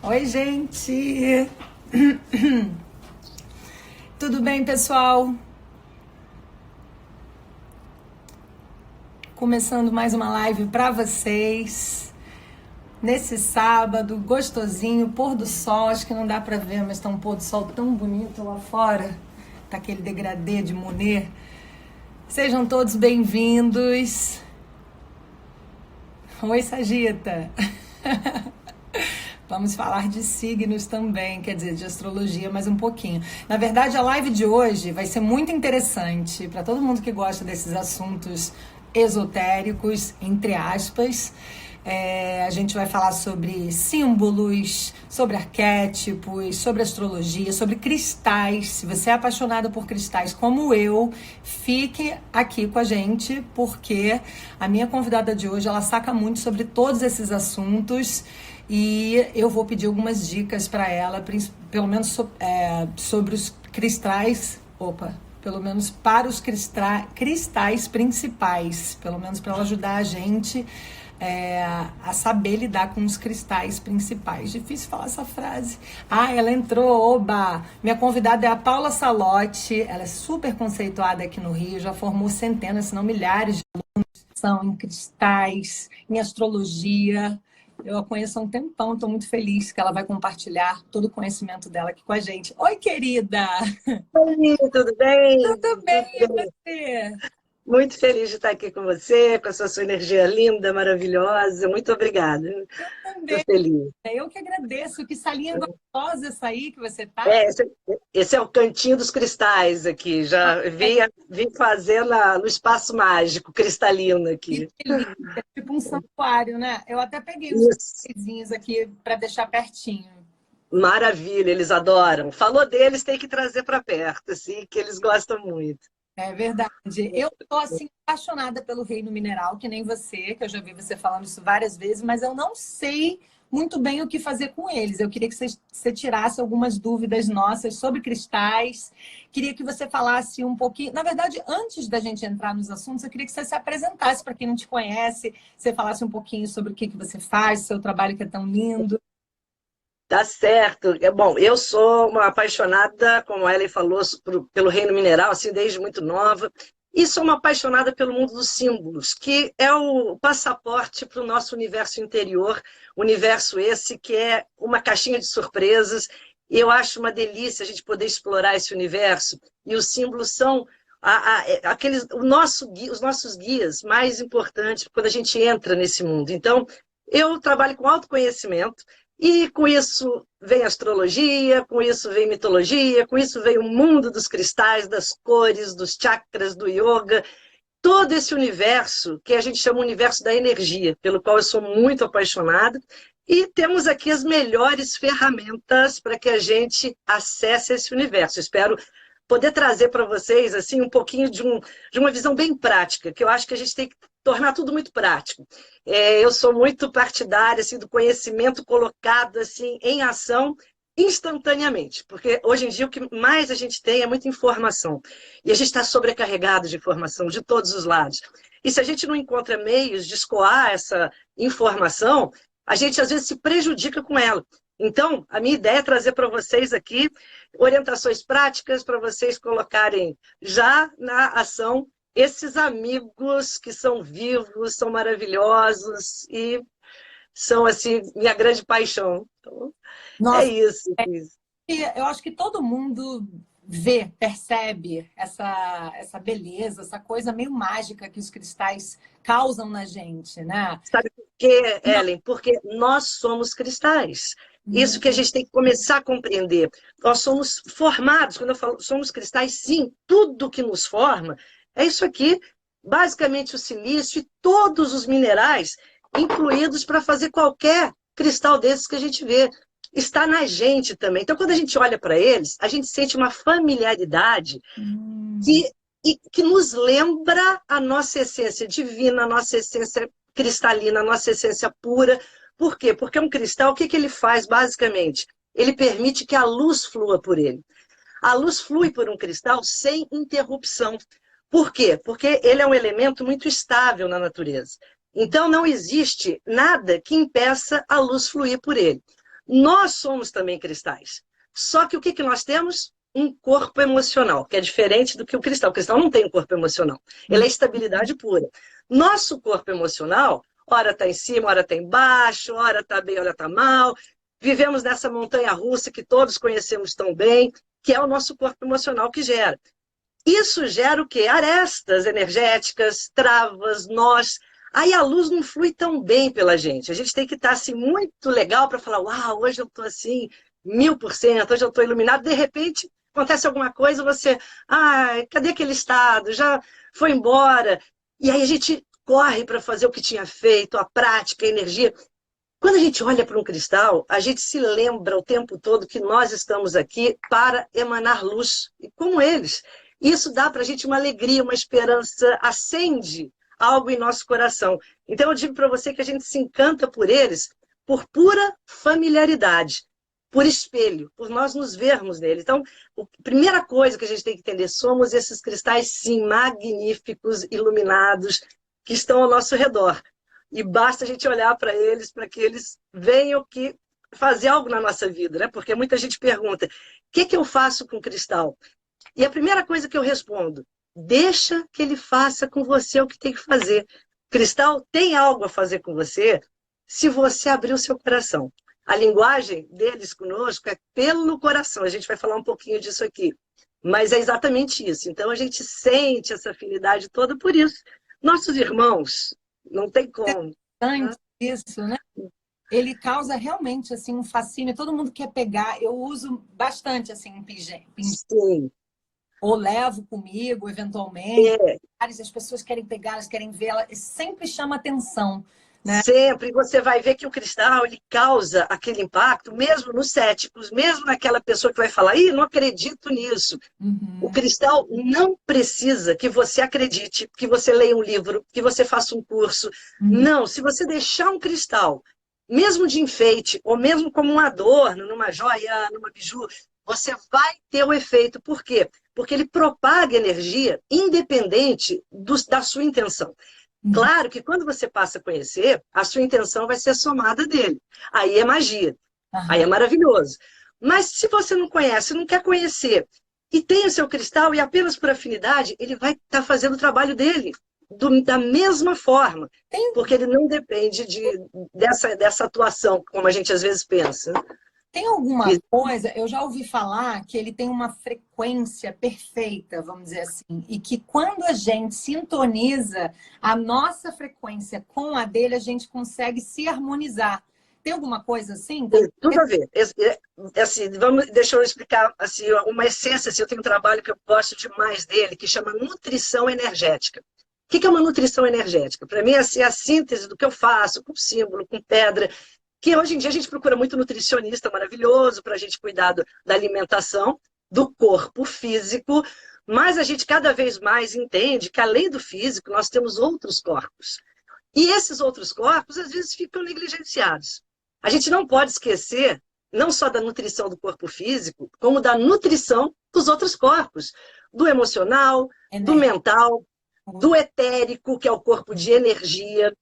Oi, gente! Tudo bem, pessoal? Começando mais uma live para vocês. Nesse sábado, gostosinho, pôr do sol. Acho que não dá para ver, mas tá um pôr do sol tão bonito lá fora. Tá aquele degradê de Monet. Sejam todos bem-vindos. Oi, Sagita! Vamos falar de signos também, quer dizer, de astrologia mais um pouquinho. Na verdade, a live de hoje vai ser muito interessante para todo mundo que gosta desses assuntos esotéricos, entre aspas. A gente vai falar sobre símbolos, sobre arquétipos, sobre astrologia, sobre cristais. Se você é apaixonado por cristais como eu, fique aqui com a gente, porque a minha convidada de hoje, ela saca muito sobre todos esses assuntos. E eu vou pedir algumas dicas para ela, pelo menos sobre os cristais, pelo menos para os cristais principais, pelo menos para ela ajudar a gente a saber lidar com os cristais principais. Difícil falar essa frase. Ela entrou, oba! Minha convidada é a Paula Salotti, ela é super conceituada aqui no Rio, já formou centenas, se não milhares de alunos, são em cristais, em astrologia. Eu a conheço há um tempão, estou muito feliz que ela vai compartilhar todo o conhecimento dela aqui com a gente. Oi, querida! Oi, tudo bem? Tudo bem, Tudo e bem. você? Muito feliz de estar aqui com você, com a sua energia linda, maravilhosa. Muito obrigada. Eu Estou também. feliz. Eu que agradeço. Que salinha gostosa essa aí que você tá. É, esse é o Cantinho dos Cristais aqui. Já vim fazer no Espaço Mágico, cristalino Que aqui. delícia. É tipo um santuário, né? Eu até peguei os Isso, cristalzinhos aqui para deixar pertinho. maravilha, eles adoram. Falou deles, tem que trazer para perto, assim, que eles gostam muito. É verdade. Eu tô assim apaixonada pelo reino mineral, que nem você, que eu já vi você falando isso várias vezes, mas eu não sei muito bem o que fazer com eles. Eu queria que você tirasse algumas dúvidas nossas sobre cristais. Queria que você falasse um pouquinho. Na verdade, antes da gente entrar nos assuntos, eu queria que você se apresentasse para quem não te conhece, você falasse um pouquinho sobre o que você faz, seu trabalho que é tão lindo. Tá certo. Bom, eu sou uma apaixonada, como a Ellen falou, pelo reino mineral, assim, desde muito nova. E sou uma apaixonada pelo mundo dos símbolos, que é o passaporte para o nosso universo interior, universo esse que é uma caixinha de surpresas. E eu acho uma delícia a gente poder explorar esse universo. E os símbolos são os nossos guias mais importantes quando a gente entra nesse mundo. Então, eu trabalho com autoconhecimento, e com isso vem astrologia, com isso vem mitologia, com isso vem o mundo dos cristais, das cores, dos chakras, do yoga, todo esse universo que a gente chama o universo da energia, pelo qual eu sou muito apaixonada. E temos aqui as melhores ferramentas para que a gente acesse esse universo. Espero poder trazer para vocês assim um pouquinho de uma visão bem prática, que eu acho que a gente tem que tornar tudo muito prático. Eu sou muito partidária assim, do conhecimento colocado assim, em ação instantaneamente, porque hoje em dia o que mais a gente tem é muita informação, e a gente está sobrecarregado de informação de todos os lados. E se a gente não encontra meios de escoar essa informação, a gente às vezes se prejudica com ela. Então, a minha ideia é trazer para vocês aqui orientações práticas para vocês colocarem já na ação esses amigos que são vivos, são maravilhosos e são, assim, minha grande paixão. Então, é Nossa, isso, Cris. eu acho que todo mundo vê, percebe essa beleza, essa coisa meio mágica que os cristais causam na gente, né? Sabe por quê, Ellen? Porque nós somos cristais. Isso que a gente tem que começar a compreender. Nós somos formados, quando eu falo somos cristais, sim, tudo que nos forma é isso aqui, basicamente o silício e todos os minerais incluídos para fazer qualquer cristal desses que a gente vê. Está na gente também. Então, quando a gente olha para eles, a gente sente uma familiaridade Hum. que, que nos lembra a nossa essência divina, a nossa essência cristalina, a nossa essência pura. Por quê? Porque um cristal, o que ele faz basicamente? Ele permite que a luz flua por ele. A luz flui por um cristal sem interrupção. Por quê? Porque ele é um elemento muito estável na natureza. Então, não existe nada que impeça a luz fluir por ele. Nós somos também cristais. Só que o que nós temos? Um corpo emocional, que é diferente do que o cristal. O cristal não tem um corpo emocional. Ele é estabilidade pura. Nosso corpo emocional, ora está em cima, ora está embaixo, ora está bem, ora está mal. Vivemos nessa montanha-russa que todos conhecemos tão bem, que é o nosso corpo emocional que gera. Isso gera o quê? Arestas energéticas, travas, nós. Aí a luz não flui tão bem pela gente. A gente tem que estar assim, muito legal para falar, uau, hoje eu estou assim, 1000%, hoje eu estou iluminado. De repente, acontece alguma coisa, você, cadê aquele estado? Já foi embora. E aí a gente corre para fazer o que tinha feito, a prática, a energia. Quando a gente olha para um cristal, a gente se lembra o tempo todo que nós estamos aqui para emanar luz, e como eles. Isso dá para a gente uma alegria, uma esperança, acende algo em nosso coração. Então eu digo para você que a gente se encanta por eles por pura familiaridade, por espelho, por nós nos vermos neles. Então, a primeira coisa que a gente tem que entender, somos esses cristais, sim, magníficos, iluminados, que estão ao nosso redor. E basta a gente olhar para que eles venham que fazer algo na nossa vida, né? Porque muita gente pergunta, o que eu faço com cristal? E a primeira coisa que eu respondo, deixa que ele faça com você o que tem que fazer. Cristal tem algo a fazer com você se você abrir o seu coração. A linguagem deles conosco é pelo coração. A gente vai falar um pouquinho disso aqui. Mas é exatamente isso. Então a gente sente essa afinidade toda por isso. Nossos irmãos, não tem como. Interessante isso, né? Ele causa realmente assim um fascínio. Todo mundo quer pegar. Eu uso bastante assim um pingente. Sim. Ou levo comigo, eventualmente. É. As pessoas querem pegar, elas querem ver, ela sempre chama atenção, né? Sempre. E você vai ver que o cristal ele causa aquele impacto, mesmo nos céticos, mesmo naquela pessoa que vai falar, não acredito nisso. O cristal não precisa que você acredite, que você leia um livro, que você faça um curso. Não, se você deixar um cristal, mesmo de enfeite, ou mesmo como um adorno, numa joia, numa biju, você vai ter o efeito. Por quê? Porque ele propaga energia independente da sua intenção. Claro que quando você passa a conhecer, a sua intenção vai ser somada dele. Aí é magia. Aí é maravilhoso. Mas se você não conhece, não quer conhecer, e tem o seu cristal, e apenas por afinidade, ele vai estar fazendo o trabalho dele da mesma forma. Porque ele não depende dessa atuação, como a gente às vezes pensa. Tem alguma coisa, eu já ouvi falar que ele tem uma frequência perfeita, vamos dizer assim, e que quando a gente sintoniza a nossa frequência com a dele, a gente consegue se harmonizar. Tem alguma coisa assim? Tem tudo a ver. Assim, deixa eu explicar assim, uma essência. Assim, eu tenho um trabalho que eu gosto demais dele, que chama nutrição energética. O que é uma nutrição energética? Para mim, assim, é a síntese do que eu faço com símbolo, com pedra, que hoje em dia a gente procura muito nutricionista maravilhoso para a gente cuidar da alimentação, do corpo físico, mas a gente cada vez mais entende que além do físico, nós temos outros corpos. E esses outros corpos, às vezes, ficam negligenciados. A gente não pode esquecer, não só da nutrição do corpo físico, como da nutrição dos outros corpos, do emocional, do mental, do etérico, que é o corpo de energia.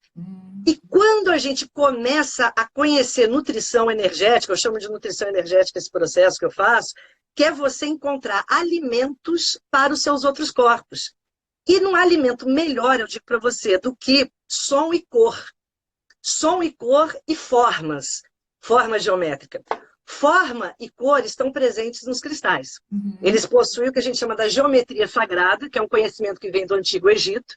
E quando a gente começa a conhecer nutrição energética, eu chamo de nutrição energética esse processo que eu faço, que é você encontrar alimentos para os seus outros corpos. E não há alimento melhor, eu digo para você, do que som e cor. Som e cor e formas. Forma geométrica. Forma e cor estão presentes nos cristais. Eles possuem o que a gente chama da geometria sagrada, que é um conhecimento que vem do Antigo Egito.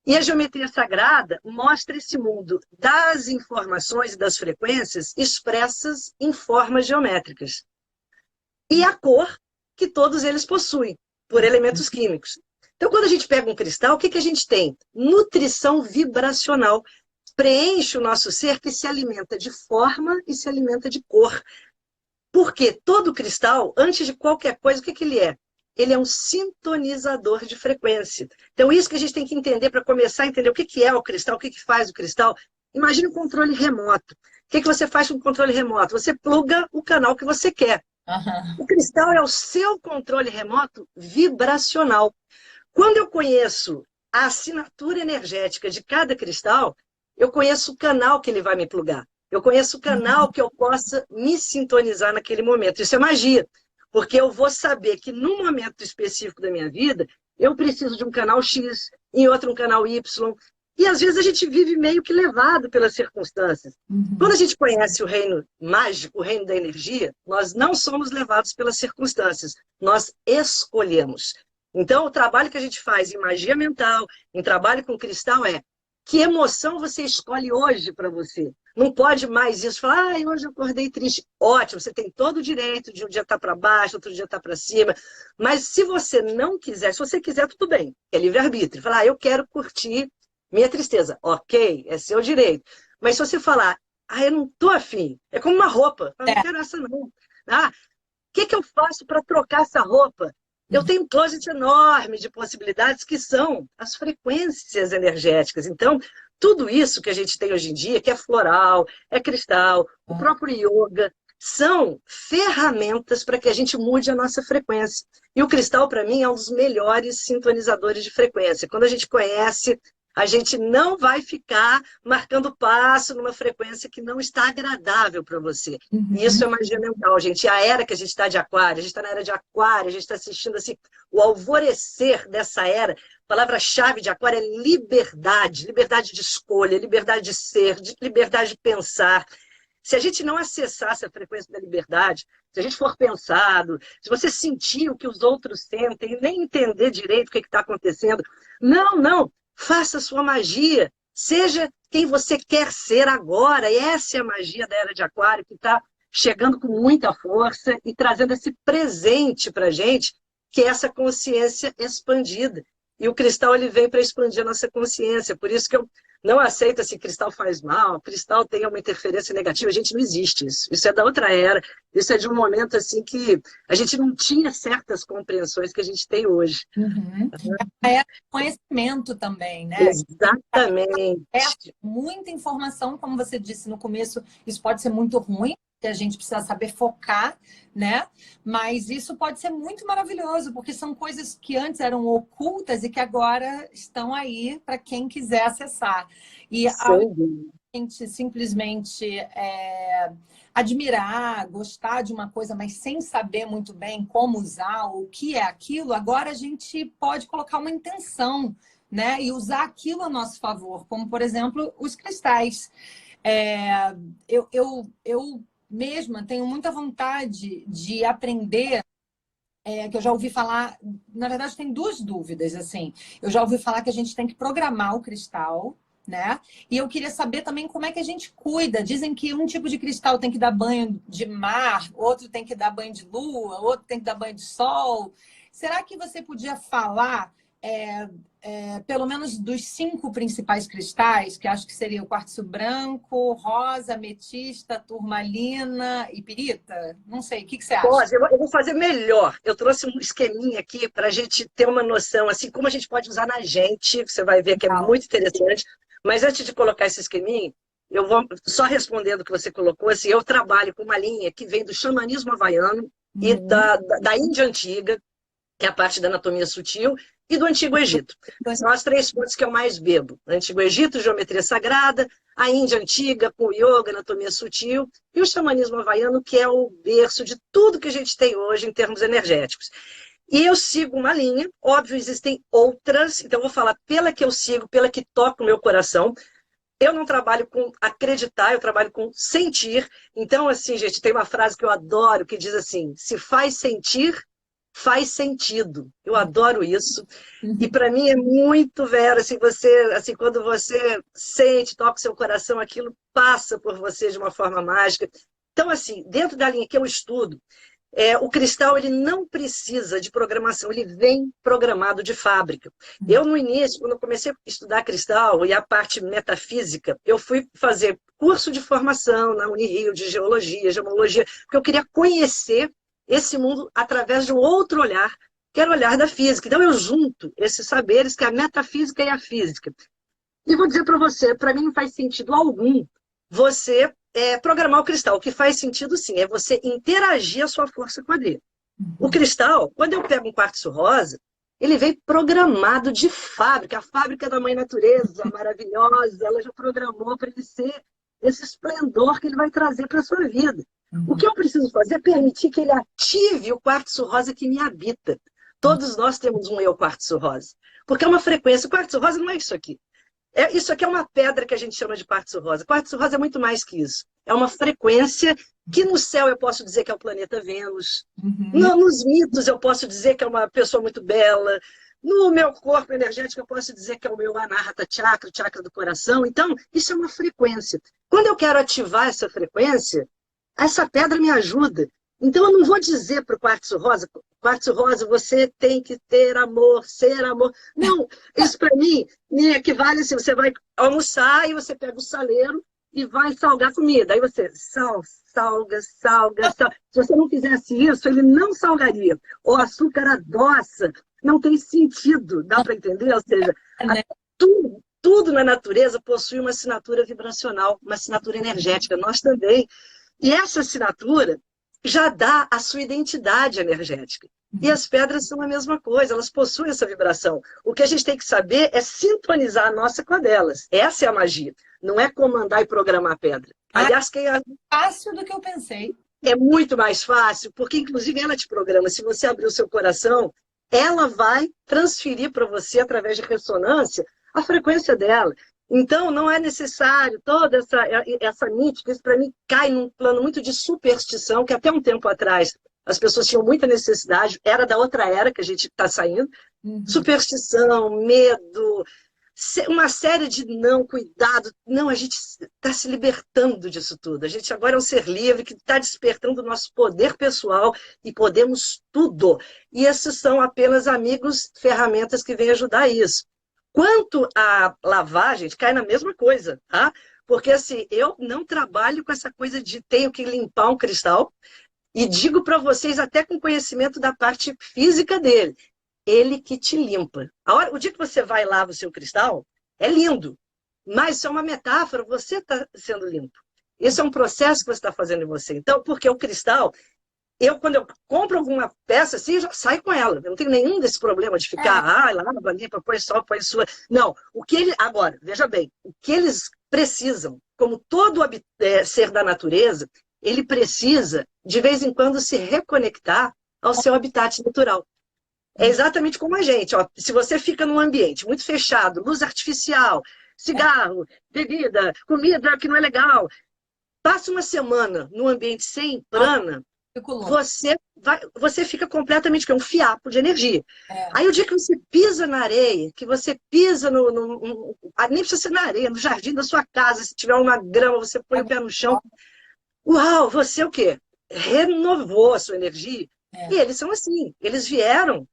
E a geometria sagrada mostra esse mundo das informações e das frequências expressas em formas geométricas. E a cor que todos eles possuem, por elementos químicos. Então, quando a gente pega um cristal, o que a gente tem? Nutrição vibracional. Preenche o nosso ser que se alimenta de forma e se alimenta de cor. Porque todo cristal, antes de qualquer coisa, o que ele é? Ele é um sintonizador de frequência. Então, isso que a gente tem que entender para começar a entender o que é o cristal, o que faz o cristal. Imagine um controle remoto. O que você faz com o controle remoto? Você pluga o canal que você quer. O cristal é o seu controle remoto vibracional. Quando eu conheço a assinatura energética de cada cristal, eu conheço o canal que ele vai me plugar. Eu conheço o canal que eu possa me sintonizar naquele momento. Isso é magia, porque eu vou saber que num momento específico da minha vida, eu preciso de um canal X, em outro um canal Y, e às vezes a gente vive meio que levado pelas circunstâncias. Quando a gente conhece o reino mágico, o reino da energia, nós não somos levados pelas circunstâncias, nós escolhemos. Então, o trabalho que a gente faz em magia mental, em trabalho com cristal, é que emoção você escolhe hoje para você. Não pode mais isso, falar, hoje eu acordei triste. Ótimo, você tem todo o direito de um dia estar para baixo, outro dia estar para cima. Mas se você não quiser, se você quiser, tudo bem. É livre-arbítrio. Falar, eu quero curtir minha tristeza. Ok, é seu direito. Mas se você falar, eu não estou afim, é como uma roupa. Eu não quero essa não. O que eu faço para trocar essa roupa? Eu tenho um closet enorme de possibilidades que são as frequências energéticas. Então, tudo isso que a gente tem hoje em dia, que é floral, é cristal, o próprio yoga, são ferramentas para que a gente mude a nossa frequência. E o cristal, para mim, é um dos melhores sintonizadores de frequência. Quando a gente conhece, a gente não vai ficar marcando passo numa frequência que não está agradável para você. E isso é magia mental, gente. E a era que a gente está de aquário, a gente está na era de aquário, a gente está assistindo assim, o alvorecer dessa era. A palavra-chave de aquário é liberdade. Liberdade de escolha, liberdade de ser, liberdade de pensar. Se a gente não acessar essa frequência da liberdade, se a gente for pensado, se você sentir o que os outros sentem e nem entender direito o que está acontecendo, não. Faça a sua magia. Seja quem você quer ser agora. E essa é a magia da Era de Aquário, que está chegando com muita força e trazendo esse presente para a gente, que é essa consciência expandida. E o cristal ele vem para expandir a nossa consciência. Por isso que eu não aceito assim, cristal faz mal, cristal tem uma interferência negativa. A gente não existe isso. Isso é da outra era. Isso é de um momento assim que a gente não tinha certas compreensões que a gente tem hoje. É conhecimento também, né? Exatamente. Muita informação, como você disse no começo, isso pode ser muito ruim, que a gente precisa saber focar, né? Mas isso pode ser muito maravilhoso, porque são coisas que antes eram ocultas e que agora estão aí para quem quiser acessar. E a gente simplesmente admirar, gostar de uma coisa, mas sem saber muito bem como usar, o que é aquilo, agora a gente pode colocar uma intenção, né? E usar aquilo a nosso favor, como, por exemplo, os cristais. Eu mesma tenho muita vontade de aprender, que eu já ouvi falar, na verdade tem duas dúvidas, assim. Eu já ouvi falar que a gente tem que programar o cristal, né? E eu queria saber também como é que a gente cuida. Dizem que um tipo de cristal tem que dar banho de mar, outro tem que dar banho de lua, outro tem que dar banho de sol. Será que você podia falar pelo menos dos 5 principais cristais, que acho que seria o quartzo branco, rosa, ametista, turmalina e pirita? Não sei, o que você acha? Pode, eu vou fazer melhor. Eu trouxe um esqueminha aqui para a gente ter uma noção, assim, como a gente pode usar na gente, você vai ver que é muito interessante. Mas antes de colocar esse esqueminha, eu vou só respondendo o que você colocou, assim, eu trabalho com uma linha que vem do xamanismo havaiano e da Índia Antiga, que é a parte da anatomia sutil, e do Antigo Egito. São as 3 fontes que eu mais bebo. Antigo Egito, geometria sagrada, a Índia Antiga, com yoga, anatomia sutil, e o xamanismo havaiano, que é o berço de tudo que a gente tem hoje em termos energéticos. E eu sigo uma linha, óbvio, existem outras, então eu vou falar pela que eu sigo, pela que toca o meu coração. Eu não trabalho com acreditar, eu trabalho com sentir. Então, assim, gente, tem uma frase que eu adoro, que diz assim, se faz sentir, faz sentido. Eu adoro isso. E para mim é muito, Vera, assim, quando você sente, toca o seu coração, aquilo passa por você de uma forma mágica. Então, assim, dentro da linha que eu estudo, o cristal ele não precisa de programação, ele vem programado de fábrica. Eu, no início, quando eu comecei a estudar cristal e a parte metafísica, eu fui fazer curso de formação na Unirio de geologia, gemologia, porque eu queria conhecer esse mundo através de um outro olhar, que era o olhar da física. Então, eu junto esses saberes, que é a metafísica e a física. E vou dizer para você, para mim não faz sentido algum você programar o cristal. O que faz sentido, sim, é você interagir a sua força com a dele. O cristal, quando eu pego um quartzo rosa, ele vem programado de fábrica. A fábrica da mãe natureza, maravilhosa, ela já programou para ele ser esse esplendor que ele vai trazer para a sua vida. O Uhum. que eu preciso fazer é permitir que ele ative o quartzo rosa que me habita. Todos nós temos um eu quartzo rosa. Porque é uma frequência. O quartzo rosa não é isso aqui. Isso aqui é uma pedra que a gente chama de quartzo rosa. Quartzo rosa é muito mais que isso. É uma frequência que no céu eu posso dizer que é o planeta Vênus. Uhum. Nos mitos eu posso dizer que é uma pessoa muito bela. No meu corpo energético eu posso dizer que é o meu Anahata Chakra, o chakra do coração. Então, isso é uma frequência. Quando eu quero ativar essa frequência, essa pedra me ajuda. Então, eu não vou dizer para o quartzo rosa, você tem que ter amor, ser amor. Não, isso para mim me equivale assim, você vai almoçar e você pega o saleiro e vai salgar a comida. Aí você salga. Se você não fizesse isso, ele não salgaria. O açúcar adoça, não tem sentido, dá para entender? Ou seja, Né? tudo na natureza possui uma assinatura vibracional, uma assinatura energética. Nós também. E essa assinatura já dá a sua identidade energética. E as pedras são a mesma coisa, elas possuem essa vibração. O que a gente tem que saber é sintonizar a nossa com a delas. Essa é a magia. Não é comandar e programar a pedra. Aliás, Fácil do que eu pensei. é muito mais fácil, porque inclusive ela te programa. Se você abrir o seu coração, ela vai transferir para você, através de ressonância, a frequência dela. Então, não é necessário toda essa mítica. Isso, para mim, cai num plano muito de superstição, que até um tempo atrás as pessoas tinham muita necessidade, era da outra era que a gente está saindo. Uhum. Superstição, medo, uma série de não, cuidado. Não, a gente está se libertando disso tudo. A gente agora é um ser livre que está despertando o nosso poder pessoal e podemos tudo. E esses são apenas amigos, ferramentas que vêm ajudar isso. Quanto à lavagem, cai na mesma coisa, tá? Porque assim, eu não trabalho com essa coisa de tenho que limpar um cristal, e digo para vocês, até com conhecimento da parte física dele, ele que te limpa. O dia que você vai e lava o seu cristal, é lindo, mas isso é uma metáfora, você está sendo limpo. Esse é um processo que você está fazendo em você. Então, porque o cristal, quando eu compro alguma peça assim, eu já saio com ela. Eu não tenho nenhum desse problema de ficar, lava, limpa, põe sol, põe sua. Não, agora, veja bem, o que eles precisam, como todo ser da natureza, ele precisa, de vez em quando, se reconectar ao seu habitat natural. É exatamente como a gente. Ó, se você fica num ambiente muito fechado, luz artificial, cigarro, bebida, comida que não é legal, passa uma semana num ambiente sem prana, você fica completamente um fiapo de energia. Aí o dia que você pisa na areia, que você pisa nem precisa ser na areia, no jardim da sua casa, se tiver uma grama, você põe o pé no chão. Uau, você o quê? Renovou a sua energia. E eles são assim, eles vieram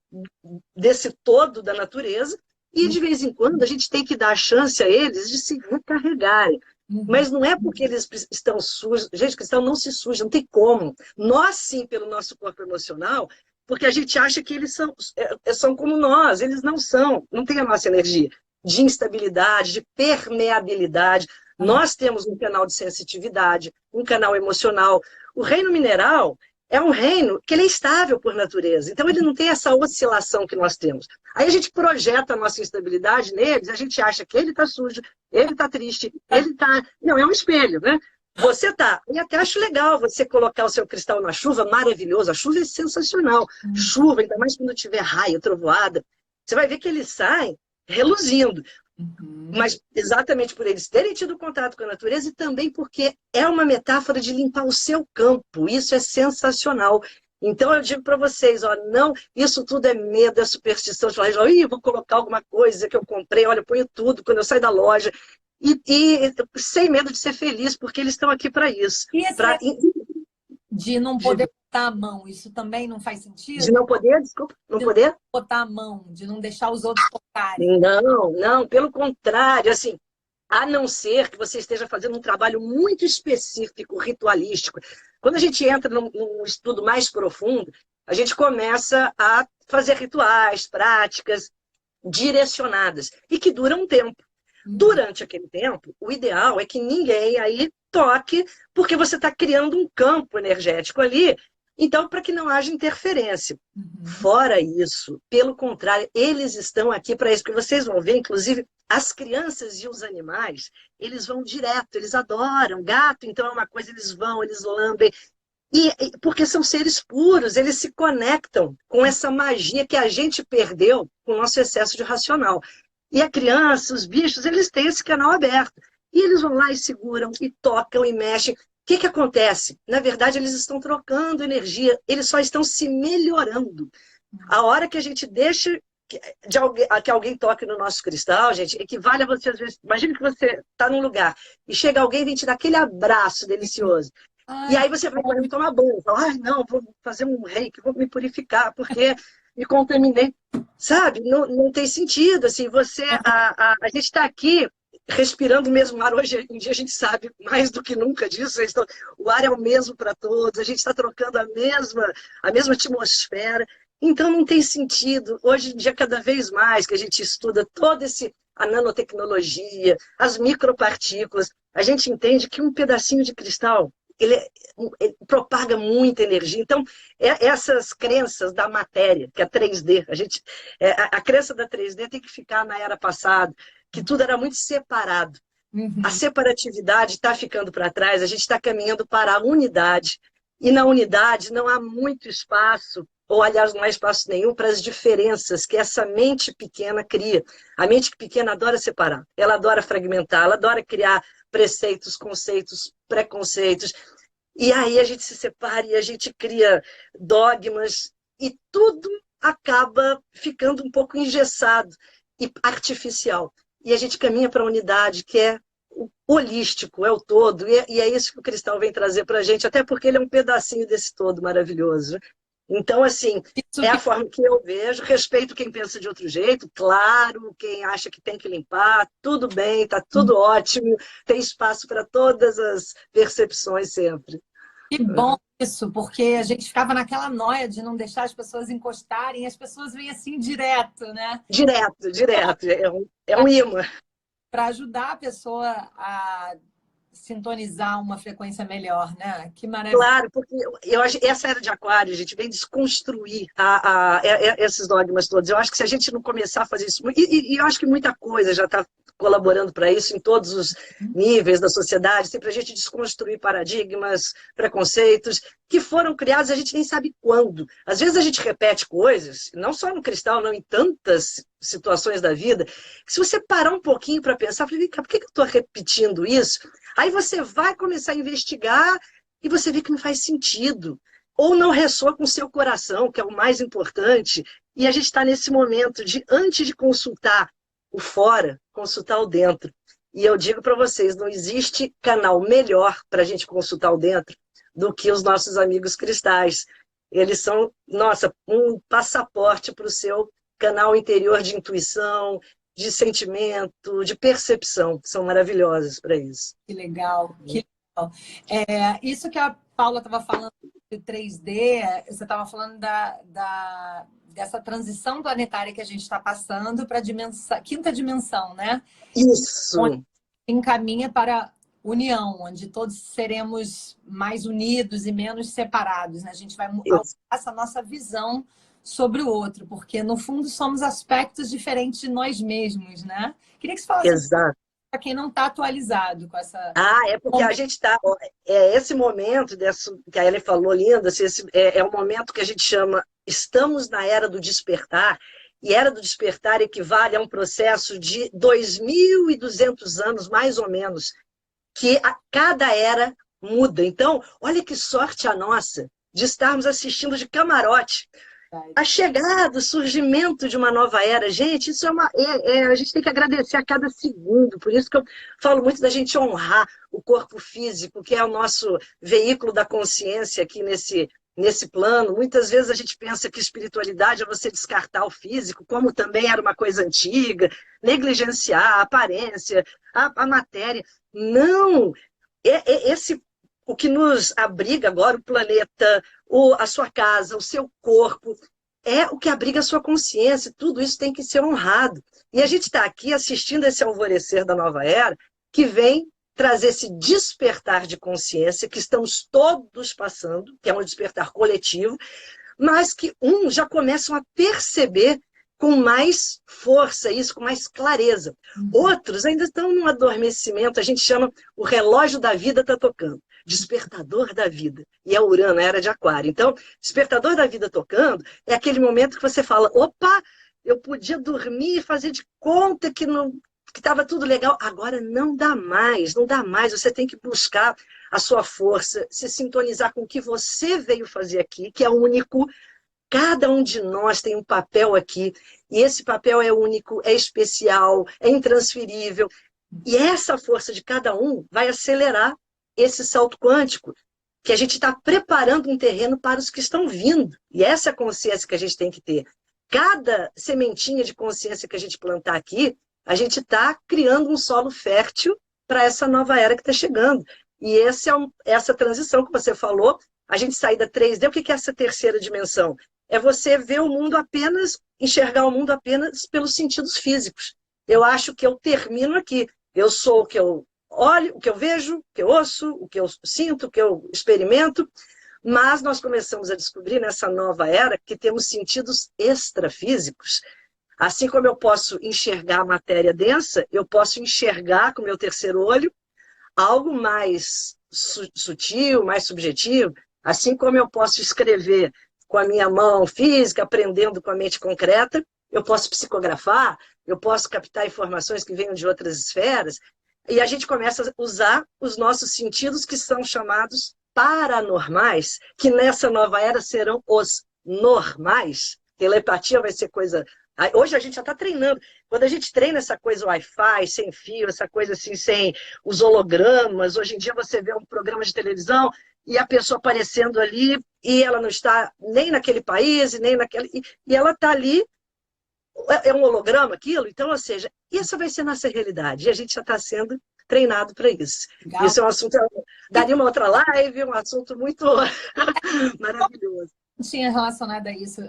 desse todo da natureza e de vez em quando a gente tem que dar a chance a eles de se recarregarem. Mas não é porque eles estão sujos. Gente, cristão não se suja, não tem como. Nós sim, pelo nosso corpo emocional, porque a gente acha que eles são como nós. Eles não são, não tem a nossa energia de instabilidade, de permeabilidade. Nós temos um canal de sensitividade, um canal emocional. O reino mineral é um reino que ele é estável por natureza. Então, ele não tem essa oscilação que nós temos. Aí a gente projeta a nossa instabilidade neles, a gente acha que ele está sujo, ele está triste, ele está... Não, é um espelho, né? Você está... E até acho legal você colocar o seu cristal na chuva, maravilhoso. A chuva é sensacional. Chuva, ainda mais quando tiver raio, trovoada. Você vai ver que eles saem reluzindo. Mas exatamente por eles terem tido contato com a natureza e também porque é uma metáfora de limpar o seu campo. Isso é sensacional. Então eu digo para vocês, ó, não, isso tudo é medo, é superstição. De falar, vou colocar alguma coisa que eu comprei, olha, eu ponho tudo quando eu saio da loja. E sem medo de ser feliz, porque eles estão aqui para isso. E de não poder botar a mão, isso também não faz sentido? De não poder, desculpa, não poder? Botar a mão, de não deixar os outros tocarem. Não, pelo contrário, assim, a não ser que você esteja fazendo um trabalho muito específico, ritualístico. Quando a gente entra num estudo mais profundo, a gente começa a fazer rituais, práticas direcionadas e que duram um tempo. Durante aquele tempo, o ideal é que ninguém aí toque, porque você está criando um campo energético ali, então, para que não haja interferência. Fora isso, pelo contrário, eles estão aqui para isso, porque vocês vão ver, inclusive, As crianças e os animais, eles vão direto, eles adoram. Gato, então, é uma coisa, eles vão, eles lambem. Porque são seres puros, eles se conectam com essa magia que a gente perdeu com o nosso excesso de racional. E a criança, os bichos, eles têm esse canal aberto. E eles vão lá e seguram, e tocam, e mexem. O que que acontece? Na verdade, eles estão trocando energia, eles só estão se melhorando. A hora que a gente deixa que alguém toque no nosso cristal, gente, equivale a você, às vezes, imagina que você está num lugar e chega alguém e vem te dar aquele abraço delicioso. E Ai, aí você vai correr tomar banho. Fala, ai, não, vou fazer um reiki, vou me purificar, porque me contaminei. Sabe? Não, não tem sentido. Assim, a gente está aqui respirando o mesmo ar. Hoje em dia a gente sabe mais do que nunca disso. O ar é o mesmo para todos, a gente está trocando a mesma atmosfera. Então não tem sentido. Hoje em dia, cada vez mais que a gente estuda a nanotecnologia, as micropartículas, a gente entende que um pedacinho de cristal ele propaga muita energia. Então, essas crenças da matéria, que é a 3D, a crença da 3D tem que ficar na era passada, que tudo era muito separado. A separatividade está ficando para trás, a gente está caminhando para a unidade. E na unidade não há muito espaço, ou aliás, não há espaço nenhum para as diferenças que essa mente pequena cria. A mente pequena adora separar, ela adora fragmentar, ela adora criar preceitos, conceitos, preconceitos. E aí a gente se separa e a gente cria dogmas e tudo acaba ficando um pouco engessado e artificial. E a gente caminha para a unidade, que é o holístico, é o todo. E é isso que o cristal vem trazer para a gente, até porque ele é um pedacinho desse todo maravilhoso. Então, assim, isso é a que forma que eu vejo. Respeito quem pensa de outro jeito, claro, quem acha que tem que limpar, tudo bem, está tudo ótimo, tem espaço para todas as percepções sempre. que bom isso, porque a gente ficava naquela noia de não deixar as pessoas encostarem, e as pessoas vêm assim direto, né? Direto, direto. É um imã. Para ajudar a pessoa a sintonizar uma frequência melhor, né? Que maravilha. Claro, porque eu acho essa era de aquário, a gente vem desconstruir esses dogmas todos. Eu acho que se a gente não começar a fazer isso, e eu acho que muita coisa já está colaborando para isso em todos os níveis da sociedade, sempre a gente desconstruir paradigmas, preconceitos, que foram criados, a gente nem sabe quando. Às vezes a gente repete coisas, não só no cristal, não, em tantas situações da vida, que se você parar um pouquinho para pensar, por que eu estou repetindo isso? Aí você vai começar a investigar e você vê que não faz sentido. Ou não ressoa com o seu coração, que é o mais importante. E a gente está nesse momento de, antes de consultar o fora, consultar o dentro. E eu digo para vocês, não existe canal melhor para a gente consultar o dentro do que os nossos amigos cristais. Eles são, nossa, um passaporte para o seu canal interior de intuição, de sentimento, de percepção. São maravilhosos para isso. Que legal, que legal. Isso que a Paula estava falando de 3D, você estava falando dessa transição planetária que a gente está passando para a quinta dimensão, né? Isso. Onde encaminha para a união, onde todos seremos mais unidos e menos separados, né? A gente vai alterar essa nossa visão sobre o outro, porque no fundo somos aspectos diferentes de nós mesmos, né? Queria que você falasse Exato. para quem não está atualizado com essa. É porque a gente está. Esse momento que a Ellen falou, linda, assim, é um momento que a gente chama. Estamos na era do despertar, e era do despertar equivale a um processo de 2.200 anos, mais ou menos, que a cada era muda. Então, olha que sorte a nossa de estarmos assistindo de camarote a chegada, o surgimento de uma nova era. Gente, isso a gente tem que agradecer a cada segundo. Por isso que eu falo muito da gente honrar o corpo físico, que é o nosso veículo da consciência aqui nesse plano. Muitas vezes a gente pensa que espiritualidade é você descartar o físico, como também era uma coisa antiga, negligenciar a aparência, a matéria. Não! O que nos abriga agora, o planeta, a sua casa, o seu corpo, é o que abriga a sua consciência. Tudo isso tem que ser honrado. E a gente está aqui assistindo esse alvorecer da nova era, que vem trazer esse despertar de consciência que estamos todos passando, que é um despertar coletivo, mas que uns já começam a perceber com mais força, isso com mais clareza. Outros ainda estão num adormecimento, a gente chama o relógio da vida está tocando, despertador da vida. E é Urano, a era de Aquário. Então, despertador da vida tocando é aquele momento que você fala, opa, eu podia dormir e fazer de conta que não que estava tudo legal. Agora não dá mais, não dá mais. Você tem que buscar a sua força, se sintonizar com o que você veio fazer aqui, que é único. Cada um de nós tem um papel aqui, e esse papel é único, é especial, é intransferível. E essa força de cada um vai acelerar esse salto quântico, que a gente está preparando um terreno para os que estão vindo. E essa é a consciência que a gente tem que ter. Cada sementinha de consciência que a gente plantar aqui, a gente está criando um solo fértil para essa nova era que está chegando. E essa transição que você falou, a gente sair da 3D, o que é essa terceira dimensão? É você ver o mundo apenas, enxergar o mundo apenas pelos sentidos físicos. Eu acho que eu termino aqui. Eu sou o que eu olho, o que eu vejo, o que eu ouço, o que eu sinto, o que eu experimento. Mas nós começamos a descobrir nessa nova era que temos sentidos extrafísicos. Assim como eu posso enxergar a matéria densa, eu posso enxergar com o meu terceiro olho algo mais sutil, mais subjetivo. Assim como eu posso escrever com a minha mão física, aprendendo com a mente concreta, eu posso psicografar, eu posso captar informações que venham de outras esferas, e a gente começa a usar os nossos sentidos que são chamados paranormais, que nessa nova era serão os normais. Telepatia vai ser coisa... Hoje a gente já está treinando. Quando a gente treina essa coisa Wi-Fi, sem fio, essa coisa assim, sem os hologramas, hoje em dia você vê um programa de televisão e a pessoa aparecendo ali e ela não está nem naquele país, nem naquele... E ela está ali, é um holograma aquilo, então, ou seja, isso vai ser nossa realidade. E a gente já está sendo treinado para isso. Legal. Isso é um assunto... Daria uma outra live, um assunto muito maravilhoso. Tinha relacionado a isso,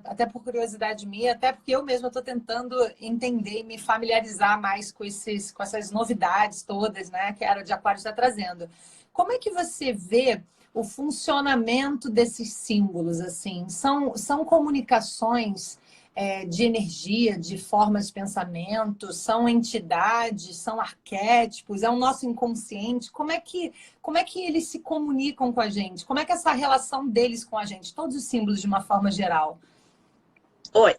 até por curiosidade minha, até porque eu mesma estou tentando entender e me familiarizar mais com essas novidades todas, né, que a Era de Aquário está trazendo. Como é que você vê o funcionamento desses símbolos? Assim, são comunicações de energia, de formas de pensamento, são entidades, são arquétipos, é o nosso inconsciente. Como é que eles se comunicam com a gente? Como é que é essa relação deles com a gente? Todos os símbolos de uma forma geral.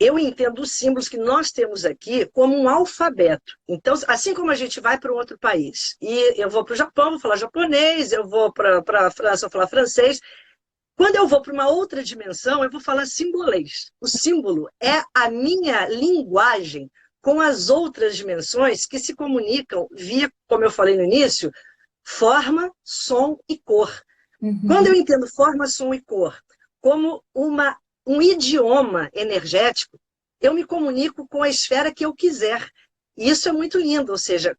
Eu entendo os símbolos que nós temos aqui como um alfabeto. Então, assim como a gente vai para um outro país, e eu vou para o Japão, vou falar japonês, eu vou para a França, vou falar francês. Quando eu vou para uma outra dimensão, eu vou falar simbolês. O símbolo é a minha linguagem com as outras dimensões que se comunicam via, como eu falei no início, forma, som e cor. Uhum. Quando eu entendo forma, som e cor como um idioma energético, eu me comunico com a esfera que eu quiser. E isso é muito lindo, ou seja,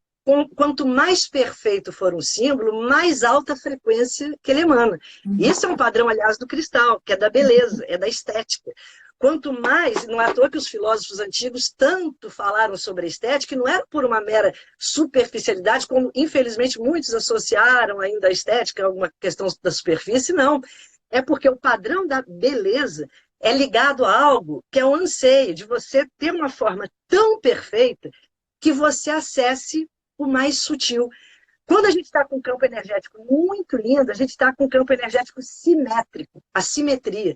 quanto mais perfeito for um símbolo, mais alta a frequência que ele emana. Isso é um padrão, aliás, do cristal, que é da beleza, é da estética. Quanto mais, não é à toa que os filósofos antigos tanto falaram sobre a estética, e não era por uma mera superficialidade, como infelizmente muitos associaram ainda a estética a alguma questão da superfície, não. É porque o padrão da beleza é ligado a algo que é o anseio de você ter uma forma tão perfeita que você acesse o mais sutil. Quando a gente está com um campo energético muito lindo, a gente está com um campo energético simétrico, a simetria.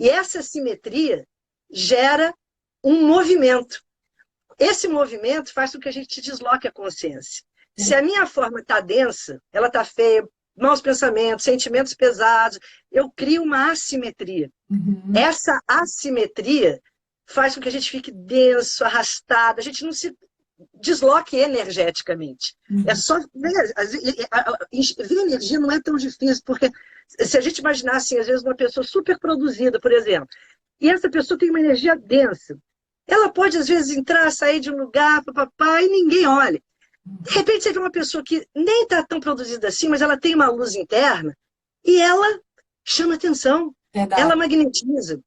E essa simetria gera um movimento. Esse movimento faz com que a gente desloque a consciência. Se a minha forma está densa, ela está feia, maus pensamentos, sentimentos pesados, eu crio uma assimetria. Essa assimetria faz com que a gente fique denso, arrastado, a gente não se desloque energeticamente. É só ver energia não é tão difícil, porque se a gente imaginar assim, às vezes uma pessoa super produzida, por exemplo, e essa pessoa tem uma energia densa, ela pode às vezes entrar, sair de um lugar, papapá, e ninguém olha. De repente você vê uma pessoa que nem está tão produzida assim, mas ela tem uma luz interna e ela chama atenção. Verdade. Ela magnetiza.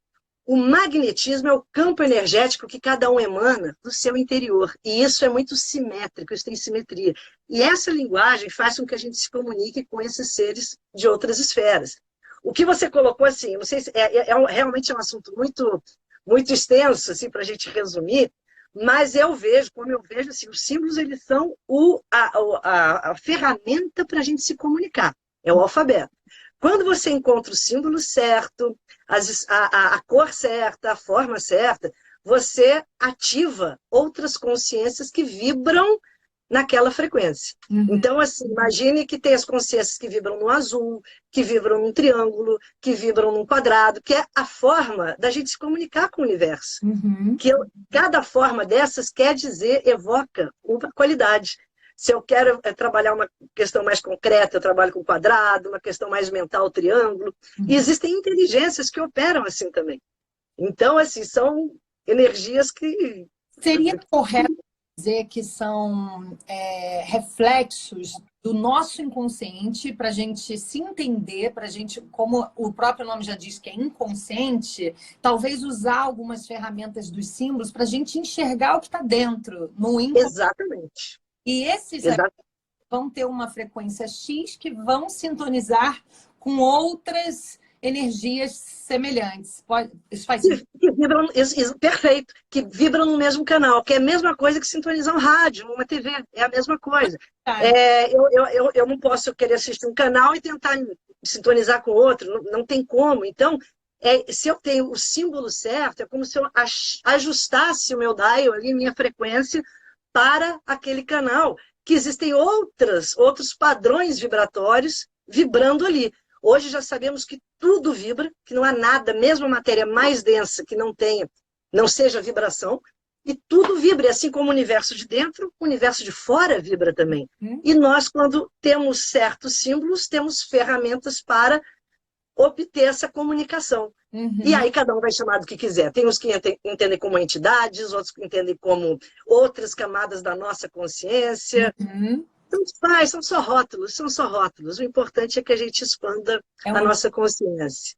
O magnetismo é o campo energético que cada um emana do seu interior. E isso é muito simétrico, isso tem simetria. E essa linguagem faz com que a gente se comunique com esses seres de outras esferas. O que você colocou assim, não sei se realmente é um assunto muito, muito extenso assim, para a gente resumir, mas como eu vejo, assim, os símbolos eles são a ferramenta para a gente se comunicar, é o alfabeto. Quando você encontra o símbolo certo, a cor certa, a forma certa, você ativa outras consciências que vibram naquela frequência. Então, assim, imagine que tem as consciências que vibram no azul, que vibram num triângulo, que vibram num quadrado, que é a forma da gente se comunicar com o universo. Que cada forma dessas quer dizer, evoca uma qualidade. Se eu quero trabalhar uma questão mais concreta, eu trabalho com quadrado, uma questão mais mental, triângulo. E existem inteligências que operam assim também. Então, assim, são energias que... Seria correto dizer que são reflexos do nosso inconsciente para a gente se entender, para a gente, como o próprio nome já diz que é inconsciente, talvez usar algumas ferramentas dos símbolos para a gente enxergar o que está dentro, no inconsciente. Exatamente. E esses vão ter uma frequência X que vão sintonizar com outras energias semelhantes. Isso faz sentido? Que vibram, perfeito, que vibram no mesmo canal, que é a mesma coisa que sintonizar um rádio, uma TV, é a mesma coisa. Eu não posso querer assistir um canal e tentar sintonizar com outro, não tem como. Então, se eu tenho o símbolo certo, é como se eu ajustasse o meu dial, ali, minha frequência, para aquele canal, que existem outros padrões vibratórios vibrando ali. Hoje já sabemos que tudo vibra, que não há nada, mesmo a matéria mais densa que não seja vibração, e tudo vibra, assim como o universo de dentro, o universo de fora vibra também. E nós, quando temos certos símbolos, temos ferramentas para obter essa comunicação. E aí cada um vai chamar do que quiser. Tem os que entendem como entidades, outros que entendem como outras camadas da nossa consciência. Tanto faz, são só rótulos, são só rótulos. O importante é que a gente expanda a nossa consciência.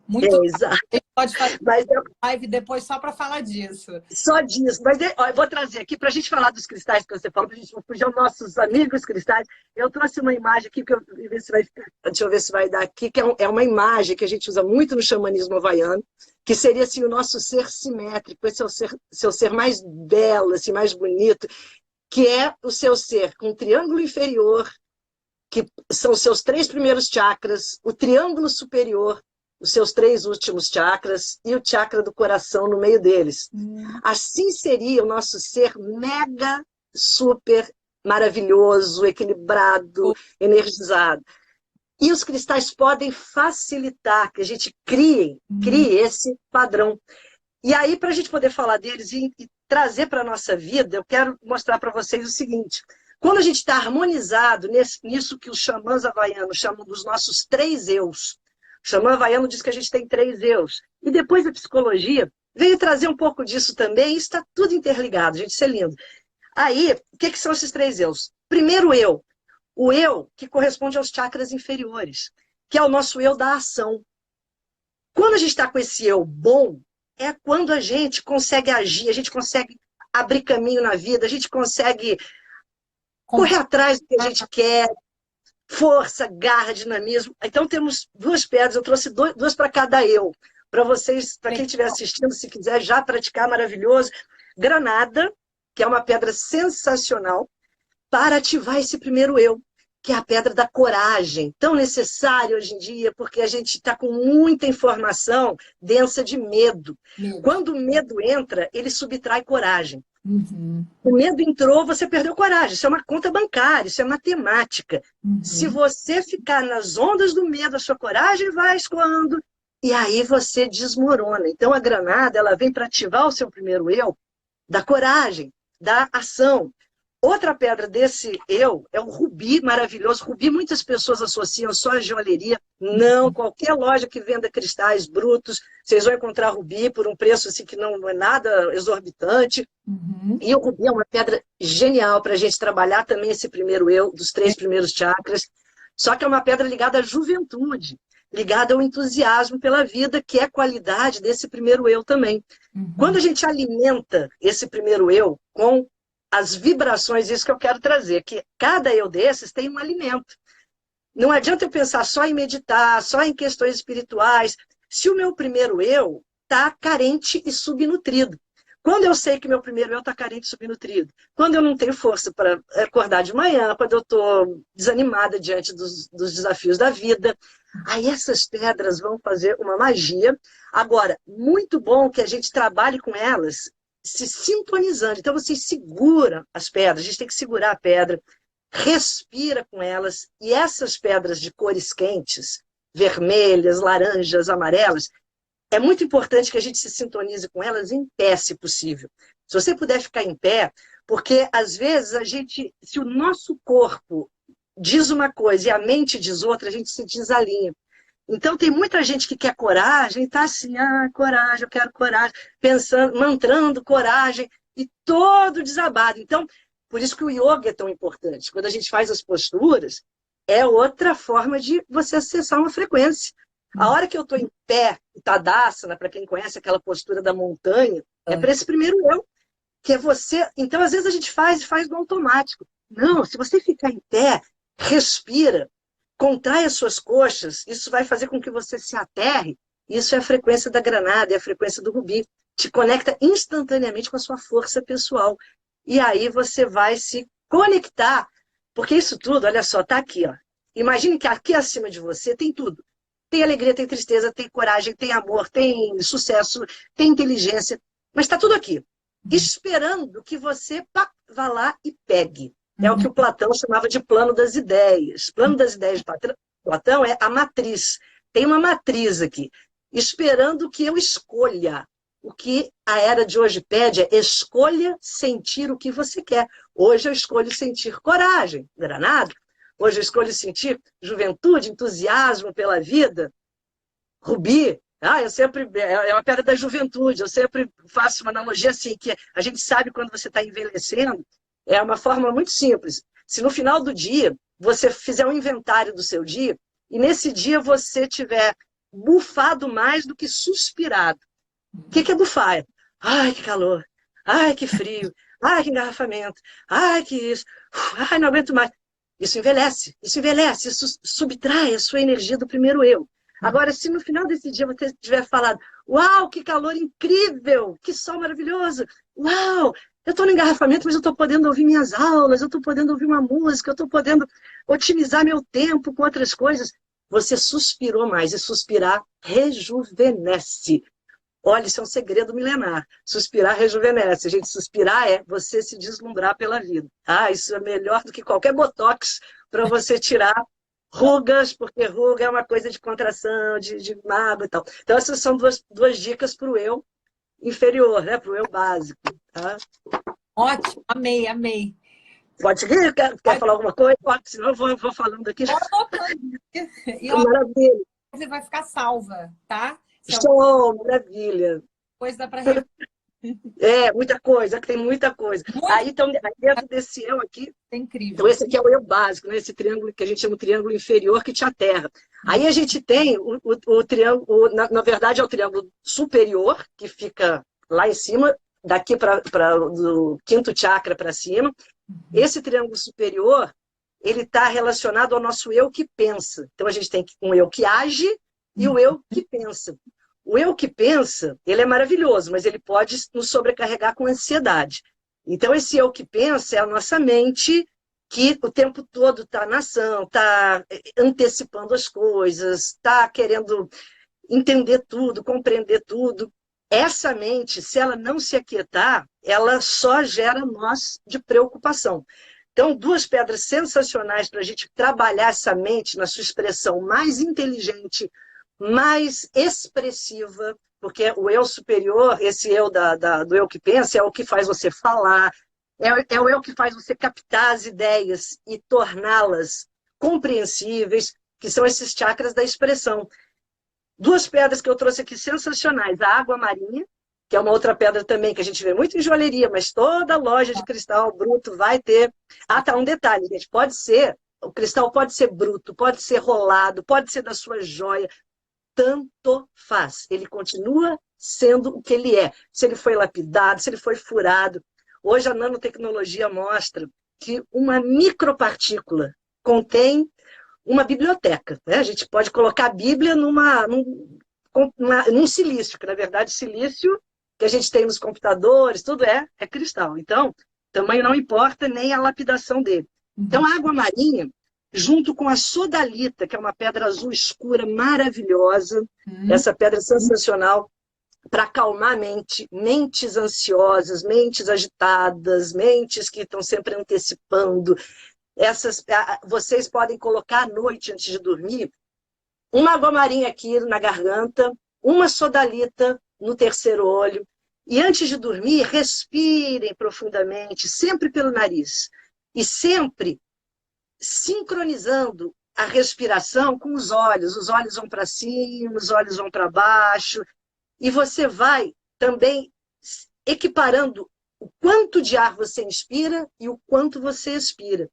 Muito exato. A gente pode fazer live depois só para falar disso. Só disso. Mas eu vou trazer aqui, para a gente falar dos cristais que você falou, para a gente não fugir aos nossos amigos cristais. Eu trouxe uma imagem aqui, deixa eu ver se vai dar aqui, que é uma imagem que a gente usa muito no xamanismo havaiano, que seria assim, o nosso ser simétrico, esse é o seu ser mais belo, assim, mais bonito, que é o seu ser com um triângulo inferior, que são os seus 3 primeiros chakras, o triângulo superior, os seus 3 últimos chakras, e o chakra do coração no meio deles. Assim seria o nosso ser mega, super maravilhoso, equilibrado, energizado. E os cristais podem facilitar que a gente crie esse padrão. E aí, para a gente poder falar deles e trazer para a nossa vida, eu quero mostrar para vocês o seguinte. Quando a gente está harmonizado nisso que os xamãs havaianos chamam dos nossos 3 eus, o xamã havaiano diz que a gente tem 3 eus. E depois a psicologia veio trazer um pouco disso também, e está tudo interligado, gente, isso é lindo. Aí, o que são esses 3 eus? Primeiro eu, o eu que corresponde aos chakras inferiores, que é o nosso eu da ação. Quando a gente está com esse eu bom, é quando a gente consegue agir, a gente consegue abrir caminho na vida, a gente consegue correr atrás do que a gente quer, força, garra, dinamismo. Então temos 2 pedras, eu trouxe 2 para cada eu, para vocês, para quem estiver assistindo, se quiser já praticar, maravilhoso. Granada, que é uma pedra sensacional, para ativar esse primeiro eu, que é a pedra da coragem, tão necessária hoje em dia, porque a gente está com muita informação densa de medo. Quando o medo entra, ele subtrai coragem. O medo entrou, você perdeu coragem. Isso é uma conta bancária, isso é matemática. Se você ficar nas ondas do medo, a sua coragem vai escoando, e aí você desmorona. Então a granada, ela vem para ativar o seu primeiro eu, da coragem, da ação. Outra pedra desse eu é o rubi maravilhoso. Rubi muitas pessoas associam só a joalheria. Não, qualquer loja que venda cristais brutos, vocês vão encontrar rubi por um preço assim, que não é nada exorbitante. E o rubi é uma pedra genial para a gente trabalhar também esse primeiro eu, dos 3 primeiros chakras. Só que é uma pedra ligada à juventude, ligada ao entusiasmo pela vida, que é a qualidade desse primeiro eu também. Quando a gente alimenta esse primeiro eu com as vibrações, isso que eu quero trazer, que cada eu desses tem um alimento. Não adianta eu pensar só em meditar, só em questões espirituais. Se o meu primeiro eu está carente e subnutrido. Quando eu sei que meu primeiro eu está carente e subnutrido, quando eu não tenho força para acordar de manhã, quando eu estou desanimada diante dos desafios da vida, aí essas pedras vão fazer uma magia. Agora, muito bom que a gente trabalhe com elas se sintonizando. Então, você segura as pedras, a gente tem que segurar a pedra, respira com elas, e essas pedras de cores quentes, vermelhas, laranjas, amarelas, é muito importante que a gente se sintonize com elas em pé, se possível. Se você puder ficar em pé, porque às vezes se o nosso corpo diz uma coisa e a mente diz outra, a gente se desalinha. Então tem muita gente que quer coragem, está assim, coragem, eu quero coragem, pensando, mantrando coragem, e todo desabado. Então, por isso que o yoga é tão importante. Quando a gente faz as posturas, é outra forma de você acessar uma frequência. A hora que eu estou em pé, Tadasana, para quem conhece aquela postura da montanha, é para esse primeiro eu, que é você. Então, às vezes a gente faz no automático. Não, se você ficar em pé, respira, contrai as suas coxas, isso vai fazer com que você se aterre. Isso é a frequência da granada, é a frequência do rubi. Te conecta instantaneamente com a sua força pessoal. E aí você vai se conectar, porque isso tudo, olha só, está aqui, ó. Imagine que aqui acima de você tem tudo. Tem alegria, tem tristeza, tem coragem, tem amor, tem sucesso, tem inteligência. Mas está tudo aqui, esperando que você vá lá e pegue. É o que o Platão chamava de plano das ideias. Plano das ideias de Platão é a matriz. Tem uma matriz aqui, esperando que eu escolha. O que a era de hoje pede é escolha sentir o que você quer. Hoje eu escolho sentir coragem, granado. Hoje eu escolho sentir juventude, entusiasmo pela vida. Rubi, eu sempre, é uma pedra da juventude, eu sempre faço uma analogia assim, que a gente sabe quando você está envelhecendo, é uma forma muito simples. Se no final do dia você fizer um inventário do seu dia, e nesse dia você tiver bufado mais do que suspirado. O que é bufar? Ai, que calor, ai, que frio, ai, que engarrafamento, ai, que isso, ai, não aguento mais. Isso envelhece, isso subtrai a sua energia do primeiro eu. Agora, se no final desse dia você tiver falado, uau, que calor incrível, que sol maravilhoso, uau, eu estou no engarrafamento, mas eu estou podendo ouvir minhas aulas, eu estou podendo ouvir uma música, eu estou podendo otimizar meu tempo com outras coisas. Você suspirou mais, e suspirar rejuvenesce. Olha, isso é um segredo milenar. Suspirar rejuvenesce. Gente, suspirar é você se deslumbrar pela vida. Isso é melhor do que qualquer botox para você tirar rugas, porque ruga é uma coisa de contração, de mágoa e tal. Então, essas são duas dicas para o eu inferior, né? Para o eu básico. Tá? Ótimo, amei, amei. Pode seguir? Quer falar alguma coisa? Pode, senão eu vou falando aqui. E maravilha. Você vai ficar salva, tá? Show, maravilha. Coisa dá para muita coisa, tem muita coisa. Aí, então, dentro desse eu aqui, é incrível. Então, esse aqui é o eu básico, né? Esse triângulo que a gente chama de triângulo inferior que te aterra. Aí a gente tem o triângulo, na verdade, é o triângulo superior, que fica lá em cima, daqui do quinto chakra para cima. Esse triângulo superior, ele está relacionado ao nosso eu que pensa. Então, a gente tem um eu que age e o eu que pensa. O eu que pensa, ele é maravilhoso, mas ele pode nos sobrecarregar com ansiedade. Então, esse eu que pensa é a nossa mente que o tempo todo está na ação, está antecipando as coisas, está querendo entender tudo, compreender tudo. Essa mente, se ela não se aquietar, ela só gera nós de preocupação. Então, duas pedras sensacionais para a gente trabalhar essa mente na sua expressão mais inteligente, mais expressiva, porque o eu superior, esse eu do eu que pensa, é o que faz você falar, é o eu que faz você captar as ideias e torná-las compreensíveis, que são esses chakras da expressão. Duas pedras que eu trouxe aqui sensacionais, a água marinha, que é uma outra pedra também que a gente vê muito em joalheria, mas toda loja de cristal bruto vai ter. Tá, um detalhe, gente, o cristal pode ser bruto, pode ser rolado, pode ser da sua joia, tanto faz. Ele continua sendo o que ele é. Se ele foi lapidado, se ele foi furado. Hoje a nanotecnologia mostra que uma micropartícula contém uma biblioteca. Né? A gente pode colocar a Bíblia num silício, que na verdade silício que a gente tem nos computadores, tudo é cristal. Então, tamanho não importa, nem a lapidação dele. Então, a água marinha, junto com a sodalita, que é uma pedra azul escura maravilhosa, essa pedra é sensacional para acalmar a mente, mentes ansiosas, mentes agitadas, mentes que estão sempre antecipando. Vocês podem colocar à noite, antes de dormir, uma água marinha aqui na garganta, uma sodalita no terceiro olho, e antes de dormir, respirem profundamente, sempre pelo nariz, e sempre sincronizando a respiração com os olhos vão para cima, os olhos vão para baixo, e você vai também equiparando o quanto de ar você inspira e o quanto você expira.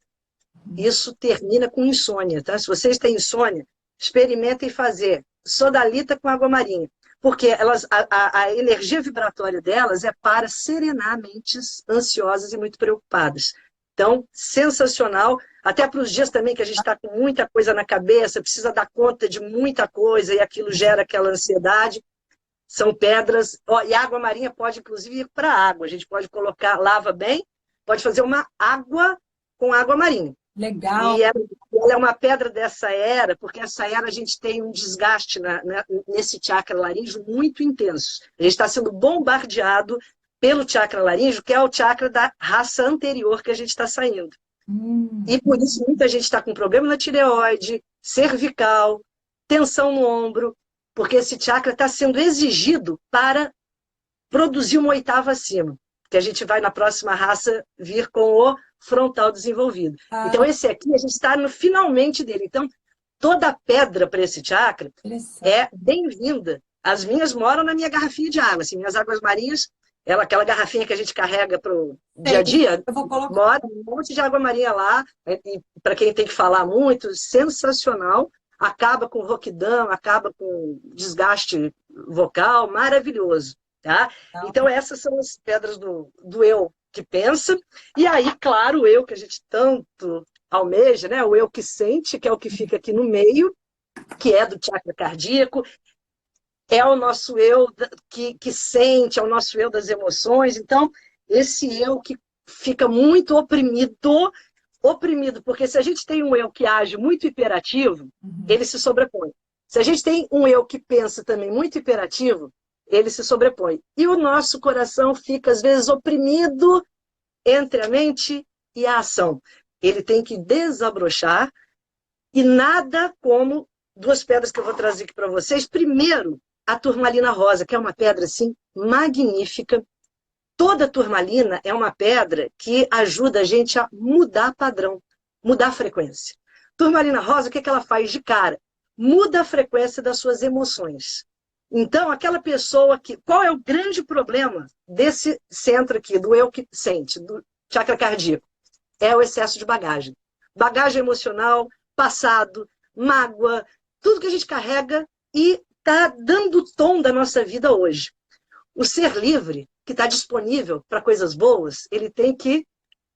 Isso termina com insônia, tá? Se vocês têm insônia, experimentem fazer sodalita com água marinha, porque a energia vibratória delas é para serenar mentes ansiosas e muito preocupadas. Então, sensacional, até para os dias também que a gente está com muita coisa na cabeça, precisa dar conta de muita coisa e aquilo gera aquela ansiedade. São pedras, e a água marinha pode inclusive ir para a água, a gente pode colocar, lava bem, pode fazer uma água com água marinha. Legal. E ela é uma pedra dessa era, porque essa era a gente tem um desgaste nesse chakra laríngeo muito intenso. A gente está sendo bombardeado pelo chakra laríngeo, que é o chakra da raça anterior que a gente está saindo. E por isso muita gente está com problema na tireoide, cervical, tensão no ombro, porque esse chakra está sendo exigido para produzir uma oitava acima, que a gente vai na próxima raça vir com o frontal desenvolvido. Então esse aqui a gente está no finalmente dele. Então toda pedra para esse chakra é bem-vinda. As minhas moram na minha garrafinha de água, assim, minhas águas marinhas, aquela garrafinha que a gente carrega para o dia a dia, mora um monte de água marinha lá, e para quem tem que falar muito, sensacional, acaba com roquidão, acaba com desgaste vocal, maravilhoso. Tá? Então essas são as pedras do eu que pensa, e aí, claro, o eu que a gente tanto almeja, né? O eu que sente, que é o que fica aqui no meio, que é do chakra cardíaco, é o nosso eu que sente, é o nosso eu das emoções. Então, esse eu que fica muito oprimido, porque se a gente tem um eu que age muito hiperativo, ele se sobrepõe. Se a gente tem um eu que pensa também muito hiperativo, ele se sobrepõe. E o nosso coração fica, às vezes, oprimido entre a mente e a ação. Ele tem que desabrochar, e nada como duas pedras que eu vou trazer aqui para vocês. Primeiro, a turmalina rosa, que é uma pedra, assim, magnífica. Toda turmalina é uma pedra que ajuda a gente a mudar padrão, mudar a frequência. Turmalina rosa, o que ela faz de cara? Muda a frequência das suas emoções. Então, aquela pessoa que... Qual é o grande problema desse centro aqui, do eu que sente, do chakra cardíaco? É o excesso de bagagem. Bagagem emocional, passado, mágoa, tudo que a gente carrega e está dando o tom da nossa vida hoje. O ser livre, que está disponível para coisas boas, ele tem que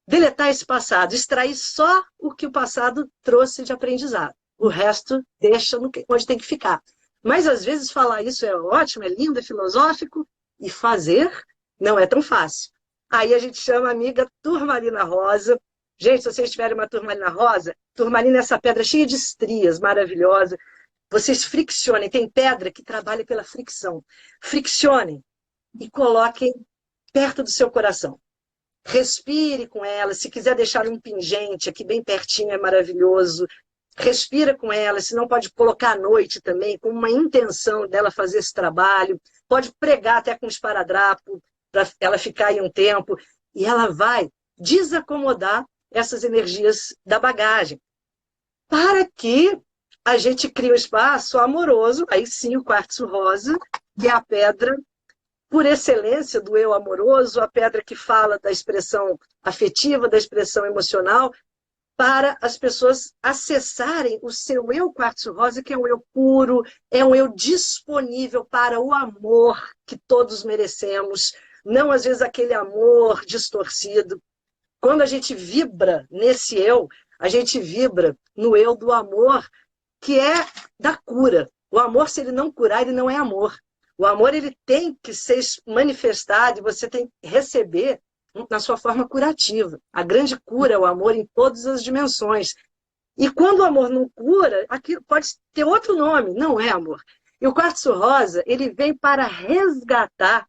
deletar esse passado, extrair só o que o passado trouxe de aprendizado. O resto deixa onde tem que ficar. Mas, às vezes, falar isso é ótimo, é lindo, é filosófico, e fazer não é tão fácil. Aí a gente chama a amiga turmalina rosa. Gente, se vocês tiverem uma turmalina rosa, turmalina é essa pedra cheia de estrias, maravilhosa. Vocês friccionem, tem pedra que trabalha pela fricção. Friccionem e coloquem perto do seu coração. Respire com ela, se quiser deixar um pingente aqui bem pertinho, é maravilhoso. Respira com ela, se não pode colocar à noite também, com uma intenção dela fazer esse trabalho. Pode pregar até com esparadrapo, para ela ficar aí um tempo. E ela vai desacomodar essas energias da bagagem. Para que a gente crie um espaço amoroso, aí sim o quartzo rosa, que é a pedra por excelência do eu amoroso, a pedra que fala da expressão afetiva, da expressão emocional, para as pessoas acessarem o seu eu quartzo rosa, que é um eu puro, é um eu disponível para o amor que todos merecemos, não às vezes aquele amor distorcido. Quando a gente vibra nesse eu, a gente vibra no eu do amor, que é da cura. O amor, se ele não curar, ele não é amor. O amor, ele tem que ser manifestado e você tem que receber na sua forma curativa. A grande cura é o amor em todas as dimensões. E quando o amor não cura, aquilo pode ter outro nome, não é amor. E o quartzo rosa, ele vem para resgatar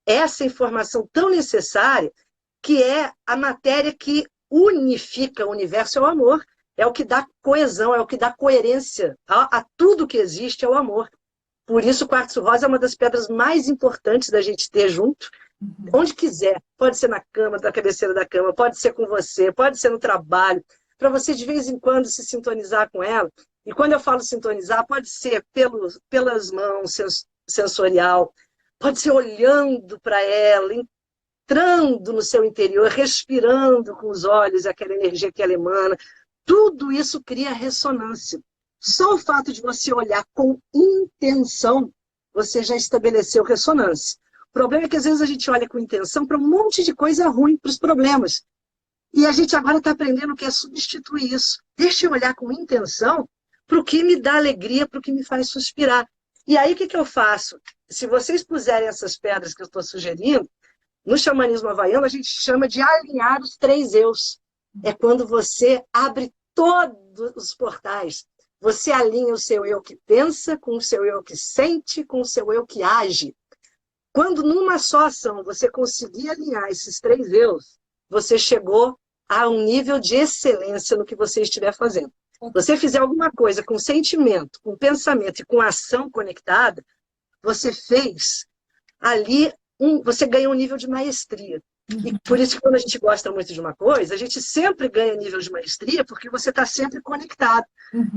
essa informação tão necessária, que é a matéria que unifica o universo, é o amor. É o que dá coesão, é o que dá coerência a tudo que existe, é o amor. Por isso, o quartzo rosa é uma das pedras mais importantes da gente ter junto, onde quiser. Pode ser na cama, na cabeceira da cama, pode ser com você, pode ser no trabalho, para você de vez em quando se sintonizar com ela. E quando eu falo sintonizar, pode ser pelas mãos, sensorial, pode ser olhando para ela, entrando no seu interior, respirando com os olhos aquela energia que ela emana. Tudo isso cria ressonância. Só o fato de você olhar com intenção, você já estabeleceu ressonância. O problema é que às vezes a gente olha com intenção para um monte de coisa ruim, para os problemas. E a gente agora está aprendendo o que é substituir isso. Deixa eu olhar com intenção para o que me dá alegria, para o que me faz suspirar. E aí o que eu faço? Se vocês puserem essas pedras que eu estou sugerindo, no xamanismo havaiano a gente chama de alinhar os três eus. É quando você abre todos os portais. Você alinha o seu eu que pensa, com o seu eu que sente, com o seu eu que age. Quando numa só ação você conseguir alinhar esses três eus, você chegou a um nível de excelência no que você estiver fazendo. Você fizer alguma coisa com sentimento, com pensamento e com ação conectada, você fez ali, você ganha um nível de maestria. E por isso que quando a gente gosta muito de uma coisa, a gente sempre ganha nível de maestria, porque você está sempre conectado.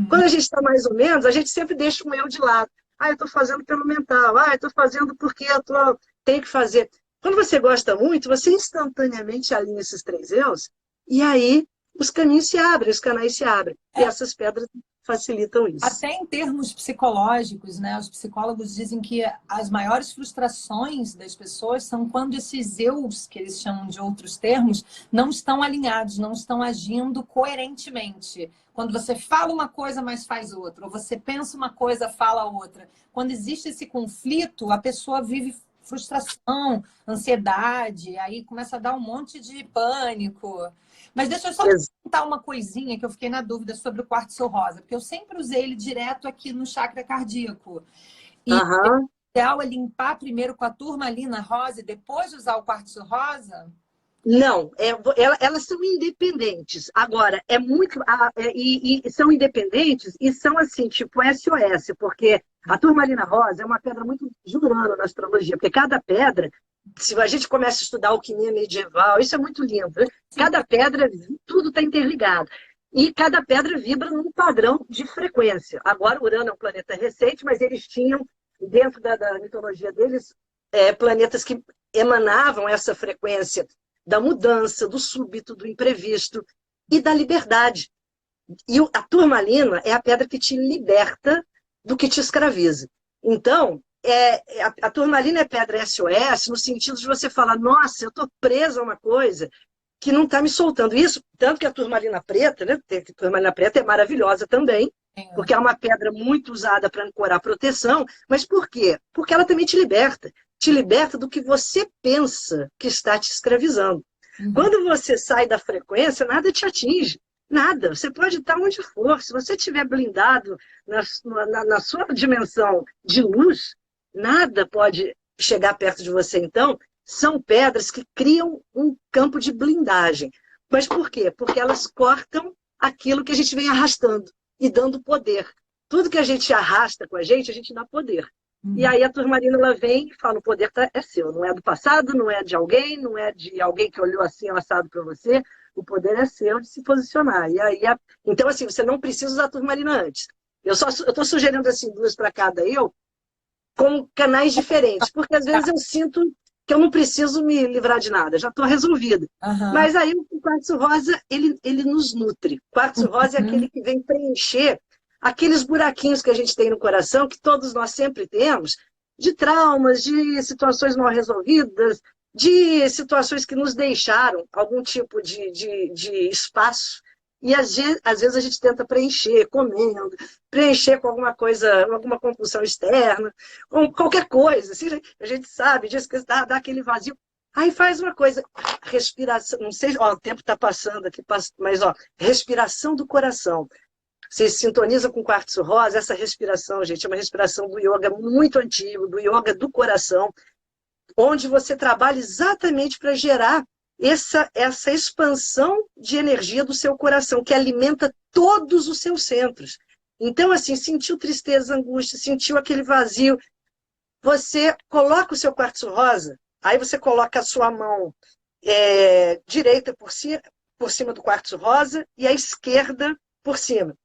Quando a gente está mais ou menos, a gente sempre deixa um eu de lado. Eu estou fazendo pelo mental. Eu estou fazendo porque tenho que fazer. Quando você gosta muito, você instantaneamente alinha esses três eus, e aí os caminhos se abrem, os canais se abrem. E essas pedras facilitam isso. Até em termos psicológicos, né? Os psicólogos dizem que as maiores frustrações das pessoas são quando esses eus, que eles chamam de outros termos, não estão alinhados, não estão agindo coerentemente. Quando você fala uma coisa, mas faz outra. Ou você pensa uma coisa, fala outra. Quando existe esse conflito, a pessoa vive frustração, ansiedade, aí começa a dar um monte de pânico. Mas deixa eu só contar uma coisinha que eu fiquei na dúvida sobre o quartzo rosa, porque eu sempre usei ele direto aqui no chakra cardíaco. E o ideal é limpar primeiro com a turmalina rosa e depois usar o quartzo rosa? Não, elas são independentes. Agora, são independentes e são assim, tipo SOS, porque a turmalina rosa é uma pedra muito de Urano na astrologia, porque cada pedra, se a gente começa a estudar alquimia medieval, isso é muito lindo, né? Cada pedra, tudo está interligado. E cada pedra vibra num padrão de frequência. Agora, Urano é um planeta recente, mas eles tinham, dentro da mitologia deles, planetas que emanavam essa frequência da mudança, do súbito, do imprevisto e da liberdade. E a turmalina é a pedra que te liberta do que te escraviza. Então, a turmalina é pedra SOS no sentido de você falar, nossa, eu estou presa a uma coisa que não está me soltando. Isso, tanto que a turmalina preta, né? A turmalina preta é maravilhosa também, porque é uma pedra muito usada para ancorar proteção. Mas por quê? Porque ela também te liberta. Te liberta do que você pensa que está te escravizando. Quando você sai da frequência, nada te atinge. Nada. Você pode estar onde for. Se você estiver blindado na sua dimensão de luz, nada pode chegar perto de você. Então, são pedras que criam um campo de blindagem. Mas por quê? Porque elas cortam aquilo que a gente vem arrastando e dando poder. Tudo que a gente arrasta com a gente dá poder. E aí a turmalina ela vem e fala, o poder é seu, não é do passado, não é de alguém, não é de alguém que olhou assim assado para você, o poder é seu de se posicionar. E aí, então assim, você não precisa usar a turmalina antes. Eu estou sugerindo assim, duas para cada eu, com canais diferentes, porque às vezes eu sinto que eu não preciso me livrar de nada, já estou resolvida. Mas aí o quartzo rosa, ele nos nutre. O quartzo rosa é aquele que vem preencher aqueles buraquinhos que a gente tem no coração, que todos nós sempre temos, de traumas, de situações mal resolvidas, de situações que nos deixaram algum tipo de espaço E às vezes a gente tenta preencher, comendo, preencher com alguma coisa, alguma compulsão externa, com qualquer coisa. Assim, a gente sabe disso, que dá aquele vazio. Aí faz uma coisa, respiração, não sei, ó, o tempo está passando aqui, mas ó, respiração do coração. Você sintoniza com o quartzo rosa, essa respiração, gente, é uma respiração do yoga muito antigo, do yoga do coração, onde você trabalha exatamente para gerar essa expansão de energia do seu coração, que alimenta todos os seus centros. Então, assim, sentiu tristeza, angústia, sentiu aquele vazio, você coloca o seu quartzo rosa, aí você coloca a sua mão direita por cima do quartzo rosa e a esquerda por cima.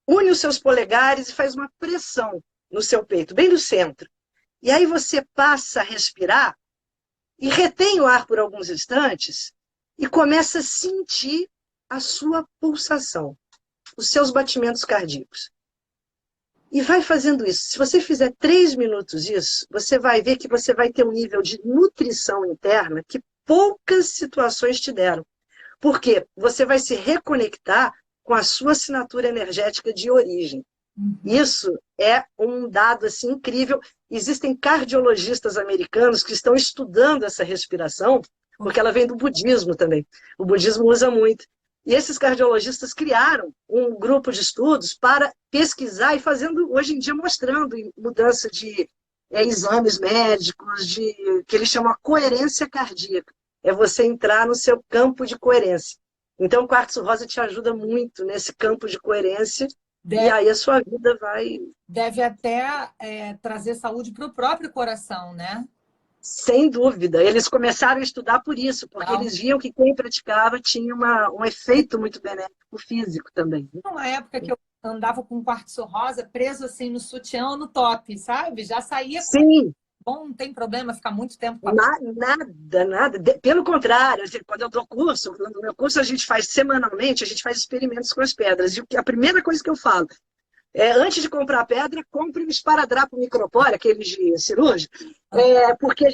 Une os seus polegares e faz uma pressão no seu peito, bem no centro. E aí você passa a respirar e retém o ar por alguns instantes e começa a sentir a sua pulsação, os seus batimentos cardíacos. E vai fazendo isso. Se você fizer 3 minutos isso, você vai ver que você vai ter um nível de nutrição interna que poucas situações te deram. Por quê? Você vai se reconectar com a sua assinatura energética de origem. Isso é um dado assim, incrível. Existem cardiologistas americanos que estão estudando essa respiração, porque ela vem do budismo também. O budismo usa muito. E esses cardiologistas criaram um grupo de estudos para pesquisar e fazendo, hoje em dia, mostrando mudança de exames médicos, que eles chamam a coerência cardíaca. É você entrar no seu campo de coerência. Então, o quartzo rosa te ajuda muito nesse campo de coerência e aí a sua vida vai... Deve até trazer saúde para o próprio coração, né? Sem dúvida. Eles começaram a estudar por isso, porque eles viam que quem praticava tinha um efeito muito benéfico físico também. Uma época que eu andava com quartzo rosa preso assim no sutiã ou no top, sabe? Já saía com... Sim. Bom, não tem problema ficar muito tempo com Nada. Pelo contrário, quando eu dou curso, no meu curso a gente faz semanalmente, a gente faz experimentos com as pedras. E a primeira coisa que eu falo antes de comprar a pedra, compre um esparadrapo micropore, aqueles de cirúrgico, porque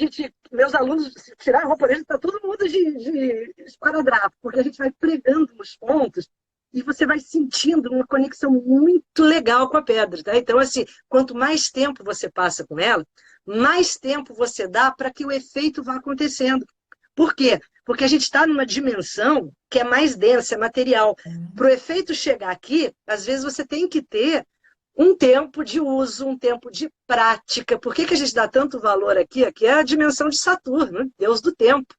meus alunos tiraram a roupa deles, está todo mundo de esparadrapo, porque a gente vai pregando nos pontos e você vai sentindo uma conexão muito legal com a pedra. Tá? Então, assim, quanto mais tempo você passa com ela, mais tempo você dá para que o efeito vá acontecendo. Por quê? Porque a gente está numa dimensão que é mais densa, é material. Para o efeito chegar aqui, às vezes você tem que ter um tempo de uso, um tempo de prática. Por que a gente dá tanto valor aqui? Aqui é a dimensão de Saturno, Deus do tempo.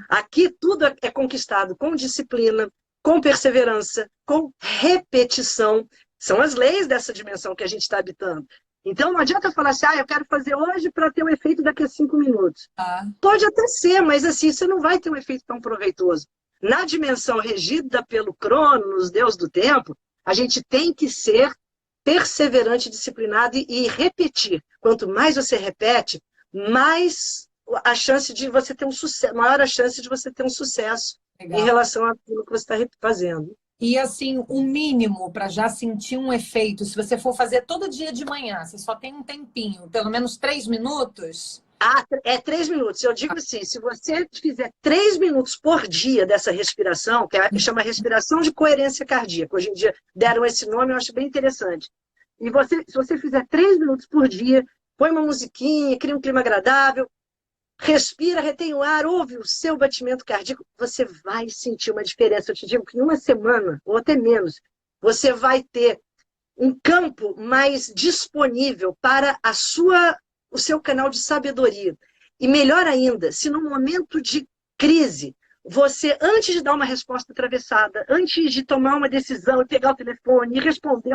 Aqui tudo é conquistado com disciplina, com perseverança, com repetição. São as leis dessa dimensão que a gente está habitando. Então não adianta falar assim, eu quero fazer hoje para ter um efeito daqui a 5 minutos. Pode até ser, mas assim, você não vai ter um efeito tão proveitoso. Na dimensão regida pelo Cronos, Deus do tempo, a gente tem que ser perseverante, disciplinado e repetir. Quanto mais você repete, mais a chance de você ter um sucesso, maior a chance de você ter um sucesso em relação àquilo que você está fazendo. E assim, o mínimo para já sentir um efeito, se você for fazer todo dia de manhã, você só tem um tempinho, pelo menos 3 minutos? 3 minutos. Eu digo assim, se você fizer 3 minutos por dia dessa respiração, que chama respiração de coerência cardíaca, hoje em dia deram esse nome, eu acho bem interessante. E se você fizer 3 minutos por dia, põe uma musiquinha, cria um clima agradável, respira, retém o ar, ouve o seu batimento cardíaco, você vai sentir uma diferença. Eu te digo que em uma semana, ou até menos, você vai ter um campo mais disponível para o seu canal de sabedoria. E melhor ainda, se no momento de crise, você, antes de dar uma resposta atravessada, antes de tomar uma decisão e pegar o telefone e responder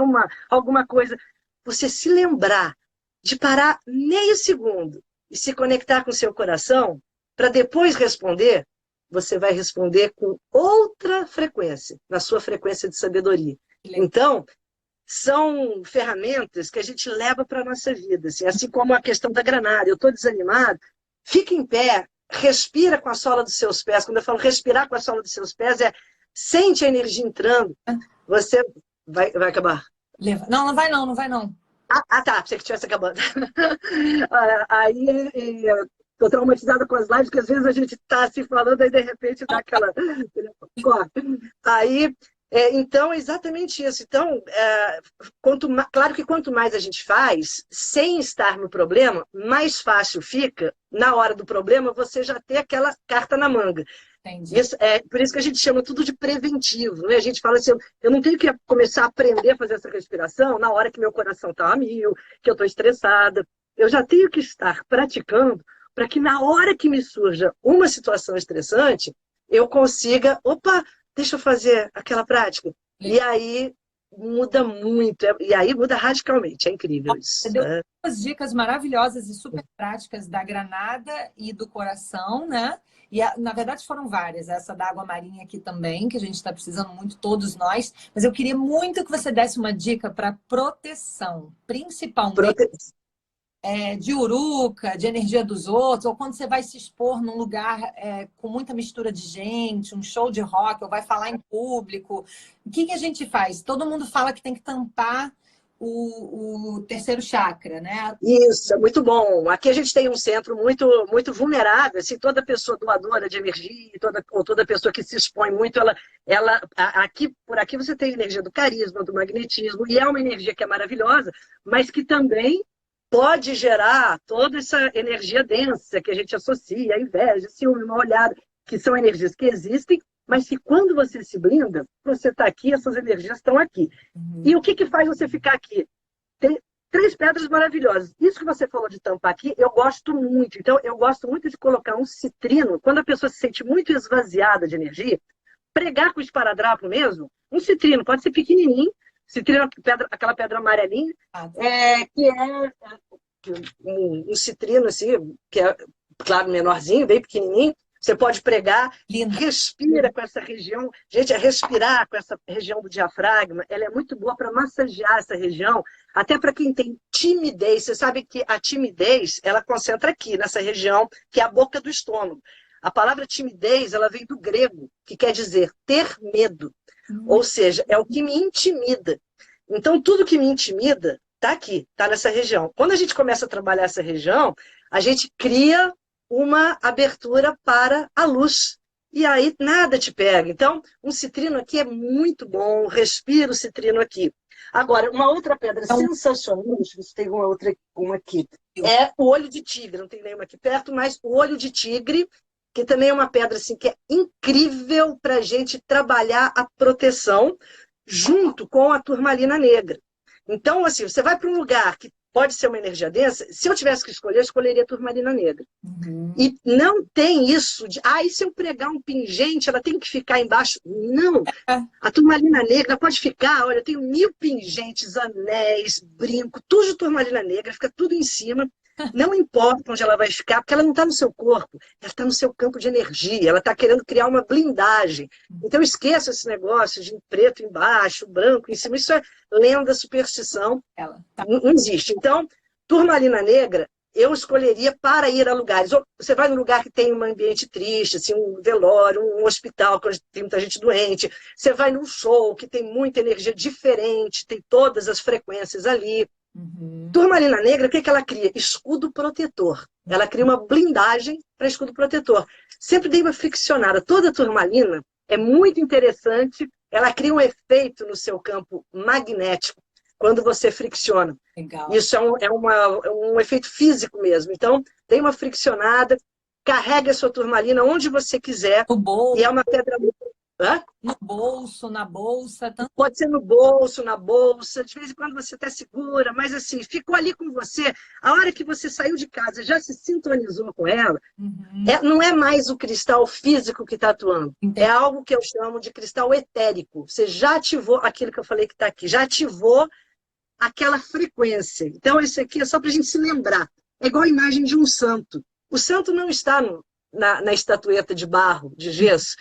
alguma coisa, você se lembrar de parar meio segundo e se conectar com o seu coração, para depois responder, você vai responder com outra frequência, na sua frequência de sabedoria. Então, são ferramentas que a gente leva para a nossa vida. Assim como a questão da granada. Eu estou desanimado, fica em pé, respira com a sola dos seus pés. Quando eu falo respirar com a sola dos seus pés, sente a energia entrando. Você vai acabar. Não, não vai não, não vai não. Tá, pensei que estivesse acabando. Aí estou traumatizada com as lives, que às vezes a gente está se falando e de repente dá aquela... Aí Então, é exatamente isso. Então, claro que quanto mais a gente faz, sem estar no problema, mais fácil fica, na hora do problema, você já ter aquela carta na manga. Entendi. Por isso que a gente chama tudo de preventivo, né? A gente fala assim, eu não tenho que começar a aprender a fazer essa respiração na hora que meu coração está a mil, que eu estou estressada. Eu já tenho que estar praticando para que na hora que me surja uma situação estressante, eu consiga, opa, deixa eu fazer aquela prática. E aí muda muito, e aí muda radicalmente, é incrível Você isso. deu duas dicas maravilhosas e super práticas da granada e do coração, né? E, na verdade, foram várias. Essa da água marinha aqui também, que a gente está precisando muito, todos nós. Mas eu queria muito que você desse uma dica para proteção, principalmente de uruca, de energia dos outros, ou quando você vai se expor num lugar com muita mistura de gente, um show de rock, ou vai falar em público. O que a gente faz? Todo mundo fala que tem que tampar o terceiro chakra, né? Isso, é muito bom. Aqui a gente tem um centro muito vulnerável, assim, toda pessoa doadora de energia, ou toda pessoa que se expõe muito, por aqui você tem a energia do carisma, do magnetismo, e é uma energia que é maravilhosa, mas que também pode gerar toda essa energia densa que a gente associa, a inveja, ciúme, mal olhada, que são energias que existem, mas que quando você se blinda, você está aqui, essas energias estão aqui. E o que faz você ficar aqui? Tem 3 pedras maravilhosas. Isso que você falou de tampar aqui, eu gosto muito. Então, eu gosto muito de colocar um citrino, quando a pessoa se sente muito esvaziada de energia, pregar com esparadrapo mesmo, um citrino, pode ser pequenininho, citrino, aquela pedra amarelinha, que é um citrino, assim, que é, claro, menorzinho, bem pequenininho. Você pode pregar, respira com essa região. Gente, respirar com essa região do diafragma, ela é muito boa para massagear essa região, até para quem tem timidez. Você sabe que a timidez, ela concentra aqui, nessa região, que é a boca do estômago. A palavra timidez, ela vem do grego, que quer dizer ter medo. Ou seja, é o que me intimida. Então, tudo que me intimida está aqui, está nessa região. Quando a gente começa a trabalhar essa região, a gente cria uma abertura para a luz. E aí nada te pega. Então, um citrino aqui é muito bom, respira o citrino aqui. Agora, uma outra pedra sensacional, deixa eu ver se tem uma aqui, é o olho de tigre. Não tem nenhuma aqui perto, mas o olho de tigre, que também é uma pedra assim, que é incrível para a gente trabalhar a proteção junto com a turmalina negra. Então, assim, você vai para um lugar que pode ser uma energia densa, se eu tivesse que escolher, eu escolheria a turmalina negra. E não tem isso de, e se eu pregar um pingente, ela tem que ficar embaixo? Não. A turmalina negra pode ficar, olha, eu tenho 1000 pingentes, anéis, brinco, tudo de turmalina negra, fica tudo em cima. Não importa onde ela vai ficar, porque ela não está no seu corpo, ela está no seu campo de energia, ela está querendo criar uma blindagem. Então esqueça esse negócio de preto embaixo, branco em cima, isso é lenda, superstição, não existe. Então, turmalina negra, eu escolheria para ir a lugares. Você vai num lugar que tem um ambiente triste, assim, um velório, um hospital, onde tem muita gente doente. Você vai num show que tem muita energia diferente, tem todas as frequências ali. Turmalina negra, o que ela cria? Escudo protetor. Ela cria uma blindagem para escudo protetor. Sempre dei uma friccionada. Toda turmalina é muito interessante. Ela cria um efeito no seu campo magnético quando você fricciona. Legal. Isso é um efeito físico mesmo. Então, dê uma friccionada, carregue a sua turmalina onde você quiser. No bolso. E é uma pedra... No bolso, na bolsa. Pode ser no bolso, na bolsa, de vez em quando você até segura, mas assim, ficou ali com você. A hora que você saiu de casa, já se sintonizou com ela, não é mais o cristal físico que está atuando. Entendi. É algo que eu chamo de cristal etérico. Você já ativou aquilo que eu falei que está aqui, já ativou aquela frequência. Então, isso aqui é só para a gente se lembrar. É igual a imagem de um santo. O santo não está na estatueta de barro, de gesso.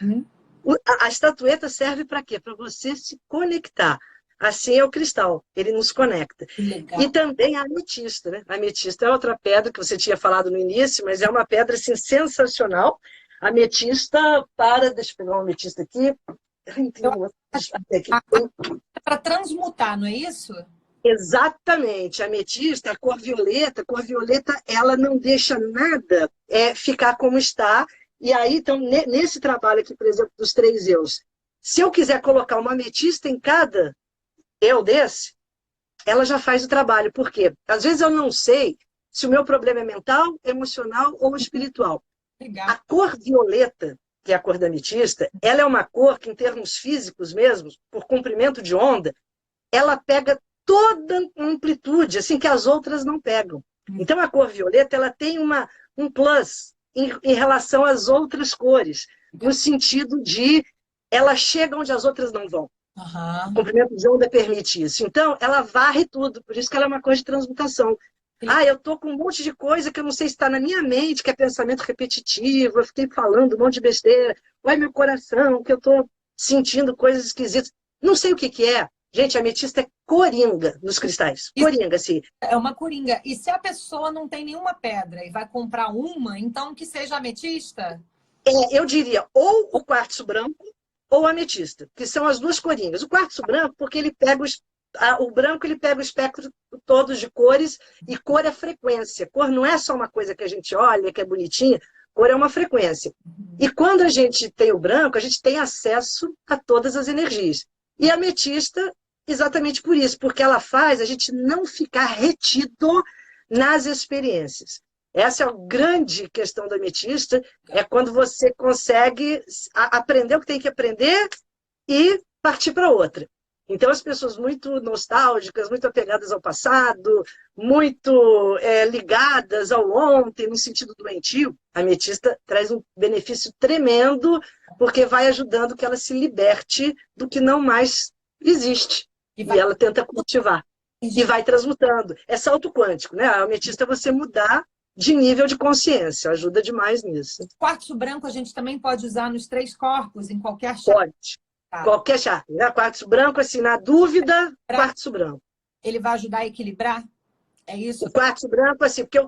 A estatueta serve para quê? Para você se conectar. Assim é o cristal, ele nos conecta. E também a ametista, né? A ametista é outra pedra que você tinha falado no início, mas é uma pedra assim, sensacional. A ametista, deixa eu pegar uma ametista aqui. Para transmutar, não é isso? Exatamente, a ametista, a cor violeta, ela não deixa nada ficar como está. E aí, então, nesse trabalho aqui, por exemplo, dos 3 eus, Se eu quiser colocar uma ametista em cada eu desse, ela já faz o trabalho. Por quê? Às vezes eu não sei se o meu problema é mental, emocional ou espiritual. Legal. A cor violeta, que é a cor da ametista, ela é uma cor que, em termos físicos mesmo, por comprimento de onda, ela pega toda a amplitude, assim, que as outras não pegam. Então, a cor violeta, ela tem um plus em relação às outras cores, no sentido de ela chega onde as outras não vão. O comprimento de onda permite isso. Então, ela varre tudo, por isso que ela é uma cor de transmutação. Eu estou com um monte de coisa que eu não sei se está na minha mente, que é pensamento repetitivo, eu fiquei falando um monte de besteira, ou é meu coração, que eu estou sentindo coisas esquisitas. Não sei o que que é. Gente, a ametista é coringa nos cristais. Coringa, assim. É uma coringa. E se a pessoa não tem nenhuma pedra e vai comprar uma, então que seja ametista? Eu diria ou o quartzo branco ou a ametista, que são as duas coringas. O quartzo branco, porque ele pega o branco, ele pega o espectro todo de cores, e cor é frequência. Cor não é só uma coisa que a gente olha, que é bonitinha, cor é uma frequência. E quando a gente tem o branco, a gente tem acesso a todas as energias. E a ametista, exatamente por isso, porque ela faz a gente não ficar retido nas experiências. Essa é a grande questão da ametista, é quando você consegue aprender o que tem que aprender e partir para outra. Então, as pessoas muito nostálgicas, muito apegadas ao passado, muito ligadas ao ontem, no sentido doentio, a ametista traz um benefício tremendo, porque vai ajudando que ela se liberte do que não mais existe. E ela tenta cultivar. E vai transmutando. É salto quântico, né? A ametista é você mudar de nível de consciência. Ajuda demais nisso. Quartzo branco a gente também pode usar nos 3 corpos, em qualquer chakra? Pode. Qualquer chakra. Né? Quartzo branco, assim, na dúvida, quartzo branco. Ele vai ajudar a equilibrar? É isso? O quartzo branco, assim, porque o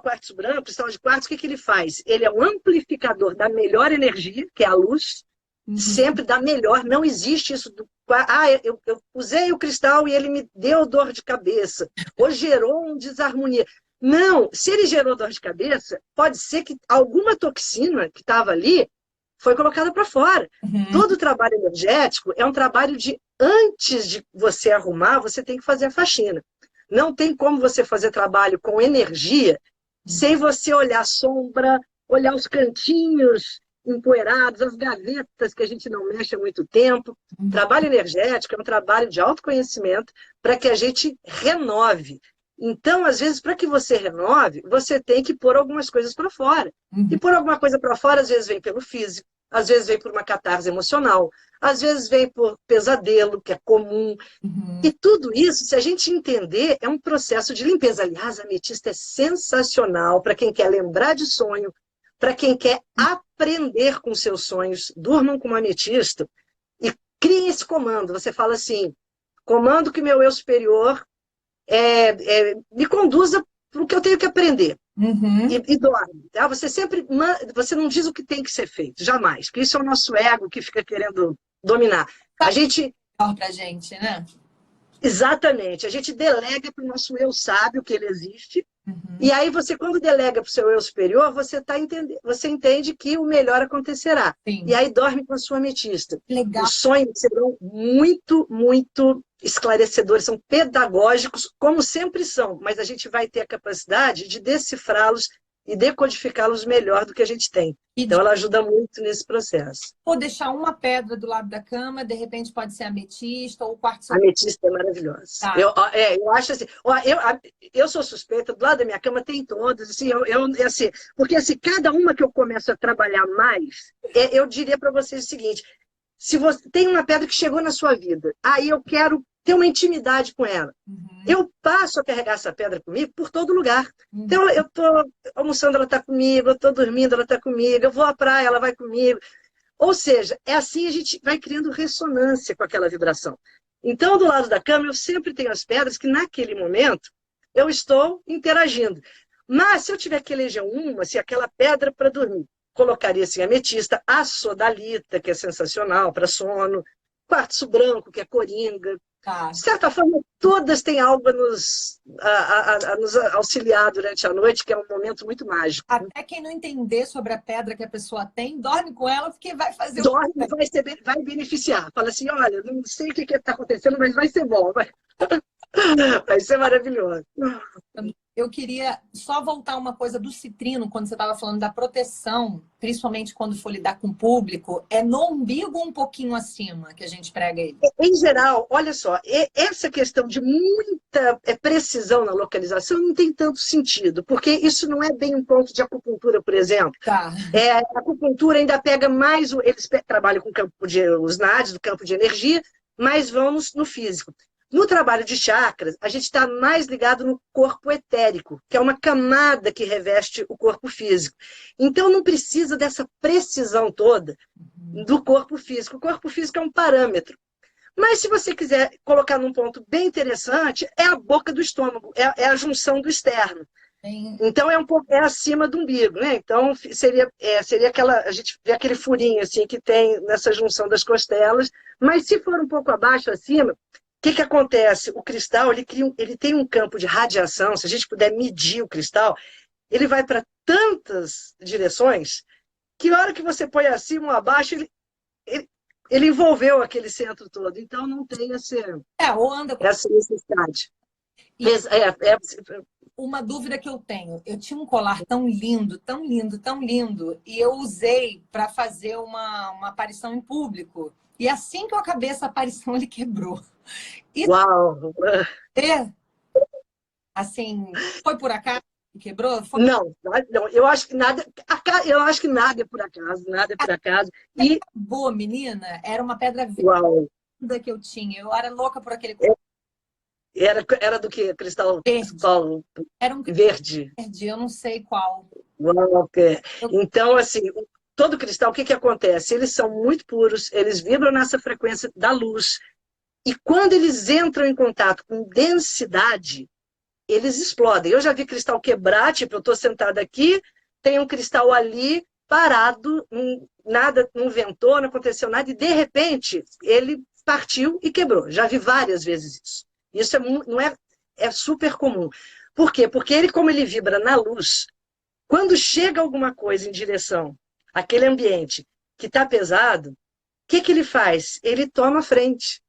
quartzo branco, o cristal de quartzo, o que ele faz? Ele é um amplificador da melhor energia, que é a luz, sempre da melhor. Não existe isso do... eu usei o cristal e ele me deu dor de cabeça, ou gerou uma desarmonia. Não, se ele gerou dor de cabeça, pode ser que alguma toxina que estava ali foi colocada para fora. Todo trabalho energético é um trabalho de, antes de você arrumar, você tem que fazer a faxina. Não tem como você fazer trabalho com energia sem você olhar a sombra, olhar os cantinhos empoeirados, as gavetas que a gente não mexe há muito tempo. Trabalho energético é um trabalho de autoconhecimento para que a gente renove. Então, às vezes, para que você renove, você tem que pôr algumas coisas para fora. E pôr alguma coisa para fora, às vezes, vem pelo físico, às vezes vem por uma catarse emocional, às vezes vem por pesadelo, que é comum. E tudo isso, se a gente entender, é um processo de limpeza. Aliás, a ametista é sensacional para quem quer lembrar de sonho, para quem quer aprender com seus sonhos. Durmam com uma ametista e criem esse comando. Você fala assim, comando que meu eu superior me conduza para o que eu tenho que aprender. E dorme. Tá? Você não diz o que tem que ser feito, jamais. Porque isso é o nosso ego que fica querendo dominar. A gente... Pra gente, né? Exatamente. A gente delega para o nosso eu sábio que ele existe. E aí você, quando delega para o seu eu superior, você entende que o melhor acontecerá. Sim. E aí dorme com a sua ametista. Legal. Os sonhos serão muito, muito esclarecedores, são pedagógicos, como sempre são, mas a gente vai ter a capacidade de decifrá-los e decodificá-los melhor do que a gente tem. Então, ela ajuda muito nesse processo. Vou deixar uma pedra do lado da cama, de repente pode ser ametista ou quartzo. A ametista é maravilhosa. Tá. Eu acho assim, eu sou suspeita, do lado da minha cama tem todas, assim, assim, porque assim, cada uma que eu começo a trabalhar mais, eu diria para vocês o seguinte, se você tem uma pedra que chegou na sua vida, aí eu quero ter uma intimidade com ela. Eu passo a carregar essa pedra comigo por todo lugar. Então, eu estou almoçando, ela está comigo, eu estou dormindo, ela está comigo, eu vou à praia, ela vai comigo. Ou seja, é assim a gente vai criando ressonância com aquela vibração. Então, do lado da cama, eu sempre tenho as pedras que, naquele momento, eu estou interagindo. Mas, se eu tiver que eleger uma, se aquela pedra para dormir, colocaria assim, a ametista, a sodalita, que é sensacional para sono, quartzo branco, que é coringa, Tá. De certa forma, todas têm algo a nos auxiliar durante a noite, que é um momento muito mágico. Até quem não entender sobre a pedra que a pessoa tem, dorme com ela porque vai fazer o Dorme, vai beneficiar. Fala assim, olha, não sei o que está acontecendo, mas vai ser bom. Vai ser maravilhoso. Eu queria só voltar uma coisa do citrino, quando você estava falando da proteção, principalmente quando for lidar com o público, é no umbigo um pouquinho acima que a gente prega ele. Em geral, olha só, essa questão de muita precisão na localização não tem tanto sentido, porque isso não é bem um ponto de acupuntura, por exemplo. Tá. A acupuntura ainda pega mais, eles trabalham com os NADs, do campo de energia, mas vão no físico. No trabalho de chakras, a gente está mais ligado no corpo etérico, que é uma camada que reveste o corpo físico. Então, não precisa dessa precisão toda do corpo físico. O corpo físico é um parâmetro. Mas, se você quiser colocar num ponto bem interessante, é a boca do estômago, é a junção do externo. Então, é acima do umbigo, né? Então, seria aquela... A gente vê aquele furinho, assim, que tem nessa junção das costelas. Mas, se for um pouco abaixo, acima... O que acontece? O cristal ele tem um campo de radiação, se a gente puder medir o cristal, ele vai para tantas direções que a hora que você põe acima ou abaixo, ele envolveu aquele centro todo. Então não tem ou anda com... essa necessidade. Uma dúvida que eu tenho. Eu tinha um colar tão lindo, tão lindo, tão lindo, e eu usei para fazer uma aparição em público. E assim que eu acabei essa aparição, ele quebrou. Uau! Assim, foi por acaso que quebrou? Não, eu acho que nada é por acaso, nada é por acaso. E boa, menina, era uma pedra verde que eu tinha. Eu era louca por aquele colar. Era do que? Cristal verde. Era um cristal verde, eu não sei qual. Uau, então, assim, todo cristal, o que acontece? Eles são muito puros, eles vibram nessa frequência da luz. E quando eles entram em contato com densidade, eles explodem. Eu já vi cristal quebrar, tipo, eu estou sentada aqui, tem um cristal ali parado, nada, não ventou, não aconteceu nada, e de repente ele partiu e quebrou. Já vi várias vezes isso. Isso é super comum. Por quê? Porque ele, como ele vibra na luz, quando chega alguma coisa em direção àquele ambiente que está pesado, o que ele faz? Ele toma a frente.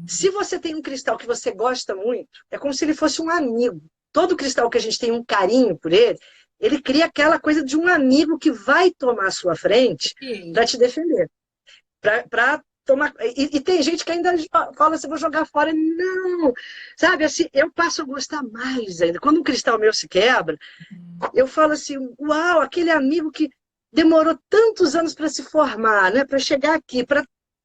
Se você tem um cristal que você gosta muito, é como se ele fosse um amigo. Todo cristal que a gente tem um carinho por ele, ele cria aquela coisa de um amigo que vai tomar a sua frente para te defender. Para tomar... E tem gente que ainda fala assim, vou jogar fora. Não! Sabe, assim, eu passo a gostar mais ainda. Quando um cristal meu se quebra, eu falo assim, uau, aquele amigo que demorou tantos anos para se formar, né? Para chegar aqui, para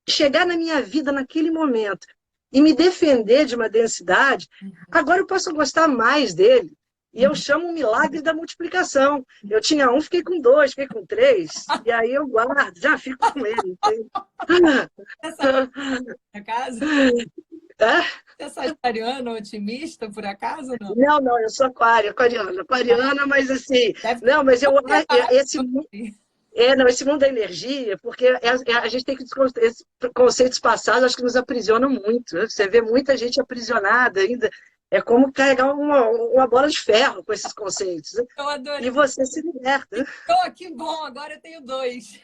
chegar na minha vida naquele momento e me defender de uma densidade, agora eu posso gostar mais dele. E eu chamo o milagre da multiplicação. Eu tinha um, fiquei com 2, fiquei com 3, e aí eu guardo, já fico com ele. Por acaso? Você é sagitariana, otimista, por acaso? Não, eu sou aquariana, mas assim... Não, mas esse mundo da energia, porque a gente tem que desconstruir esses conceitos passados, acho que nos aprisionam muito. Né? Você vê muita gente aprisionada ainda. É como carregar uma bola de ferro com esses conceitos. Né? Eu adorei. E você se liberta. Que bom, agora eu tenho 2.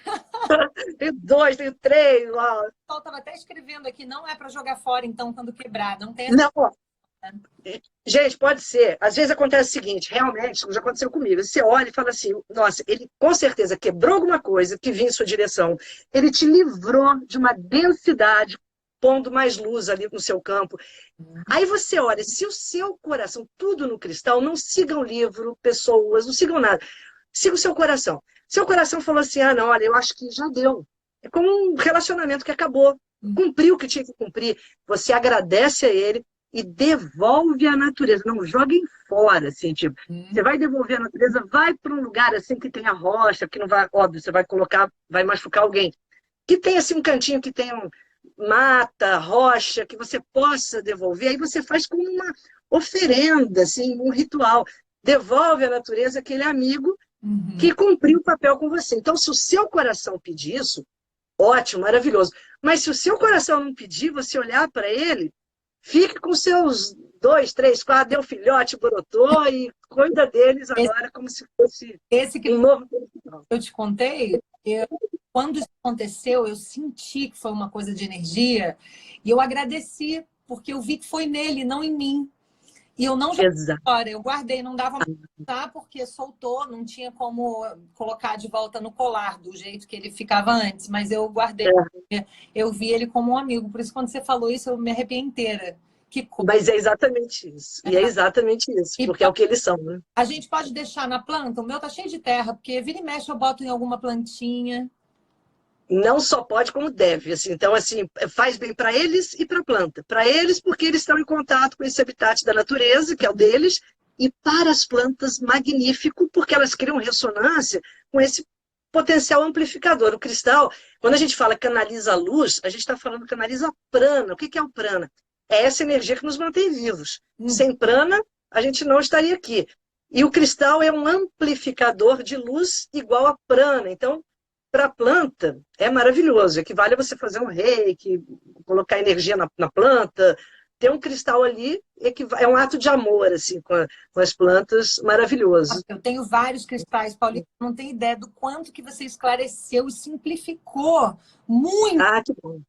Tenho 2, tenho 3. Uau. Eu estava até escrevendo aqui, não é para jogar fora, então, quando quebrar. Não tem Não, gente, pode ser. Às vezes acontece o seguinte, realmente, já aconteceu comigo. Você olha e fala assim, nossa, ele com certeza quebrou alguma coisa que vinha em sua direção. Ele te livrou de uma densidade, pondo mais luz ali no seu campo. Aí você olha, se o seu coração, tudo no cristal, não siga o livro, pessoas, não sigam nada. Siga o seu coração. Seu coração falou assim, não, olha, eu acho que já deu. É como um relacionamento que acabou. Cumpriu o que tinha que cumprir. Você agradece a ele e devolve à natureza. Não joguem fora, assim, tipo. Você vai devolver à natureza, vai para um lugar assim que tenha rocha, que não vai, óbvio, você vai colocar, vai machucar alguém. Que tenha assim um cantinho que tenha mata, rocha, que você possa devolver. Aí você faz como uma oferenda, assim, um ritual. Devolve à natureza aquele amigo que cumpriu o papel com você. Então, se o seu coração pedir isso, ótimo, maravilhoso. Mas se o seu coração não pedir, você olhar para ele, fique com seus 2, 3, 4, deu filhote, brotou e cuida deles Esse, agora como se fosse esse que um novo profissional. eu te contei, quando isso aconteceu, eu senti que foi uma coisa de energia e eu agradeci, porque eu vi que foi nele, não em mim. E eu não joguei Exato. fora, eu guardei, não dava mais pra usar porque soltou, não tinha como colocar de volta no colar do jeito que ele ficava antes, mas eu guardei, eu vi ele como um amigo. Por isso, quando você falou isso, eu me arrepiei inteira. Que coisa. Mas é exatamente isso. E é exatamente isso, E porque é o que eles são, né? a gente pode deixar na planta, o meu tá cheio de terra, porque vira e mexe eu boto em alguma plantinha. Não só pode, como deve. Assim. Então, assim, faz bem para eles e para a planta. Para eles, porque eles estão em contato com esse habitat da natureza, que é o deles, e para as plantas, magnífico, porque elas criam ressonância com esse potencial amplificador. O cristal, quando a gente fala canaliza a luz, a gente está falando canaliza prana. O que é o prana? É essa energia que nos mantém vivos. Sem prana, a gente não estaria aqui. E o cristal é um amplificador de luz igual a prana. Então, para a planta, é maravilhoso. Equivale a você fazer um reiki, colocar energia na planta. Ter um cristal ali é um ato de amor assim, com as plantas, maravilhoso. Eu tenho vários cristais, Paulinho, não tem ideia do quanto que você esclareceu e simplificou muito Ah, que bom.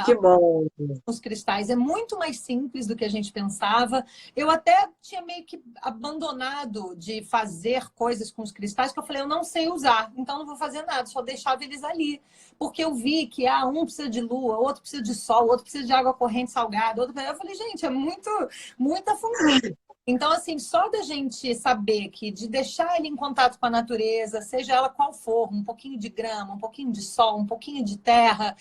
Que bom. os cristais. É muito mais simples do que a gente pensava. Eu até tinha meio que abandonado de fazer coisas com os cristais, que eu falei, eu não sei usar, então não vou fazer nada, só deixava eles ali. Porque eu vi que um precisa de lua, outro precisa de sol, outro precisa de água corrente salgada, outro... Eu falei, gente, é muita função. Então, assim, só da gente saber que de deixar ele em contato com a natureza, seja ela qual for, um pouquinho de grama, um pouquinho de sol, um pouquinho de terra,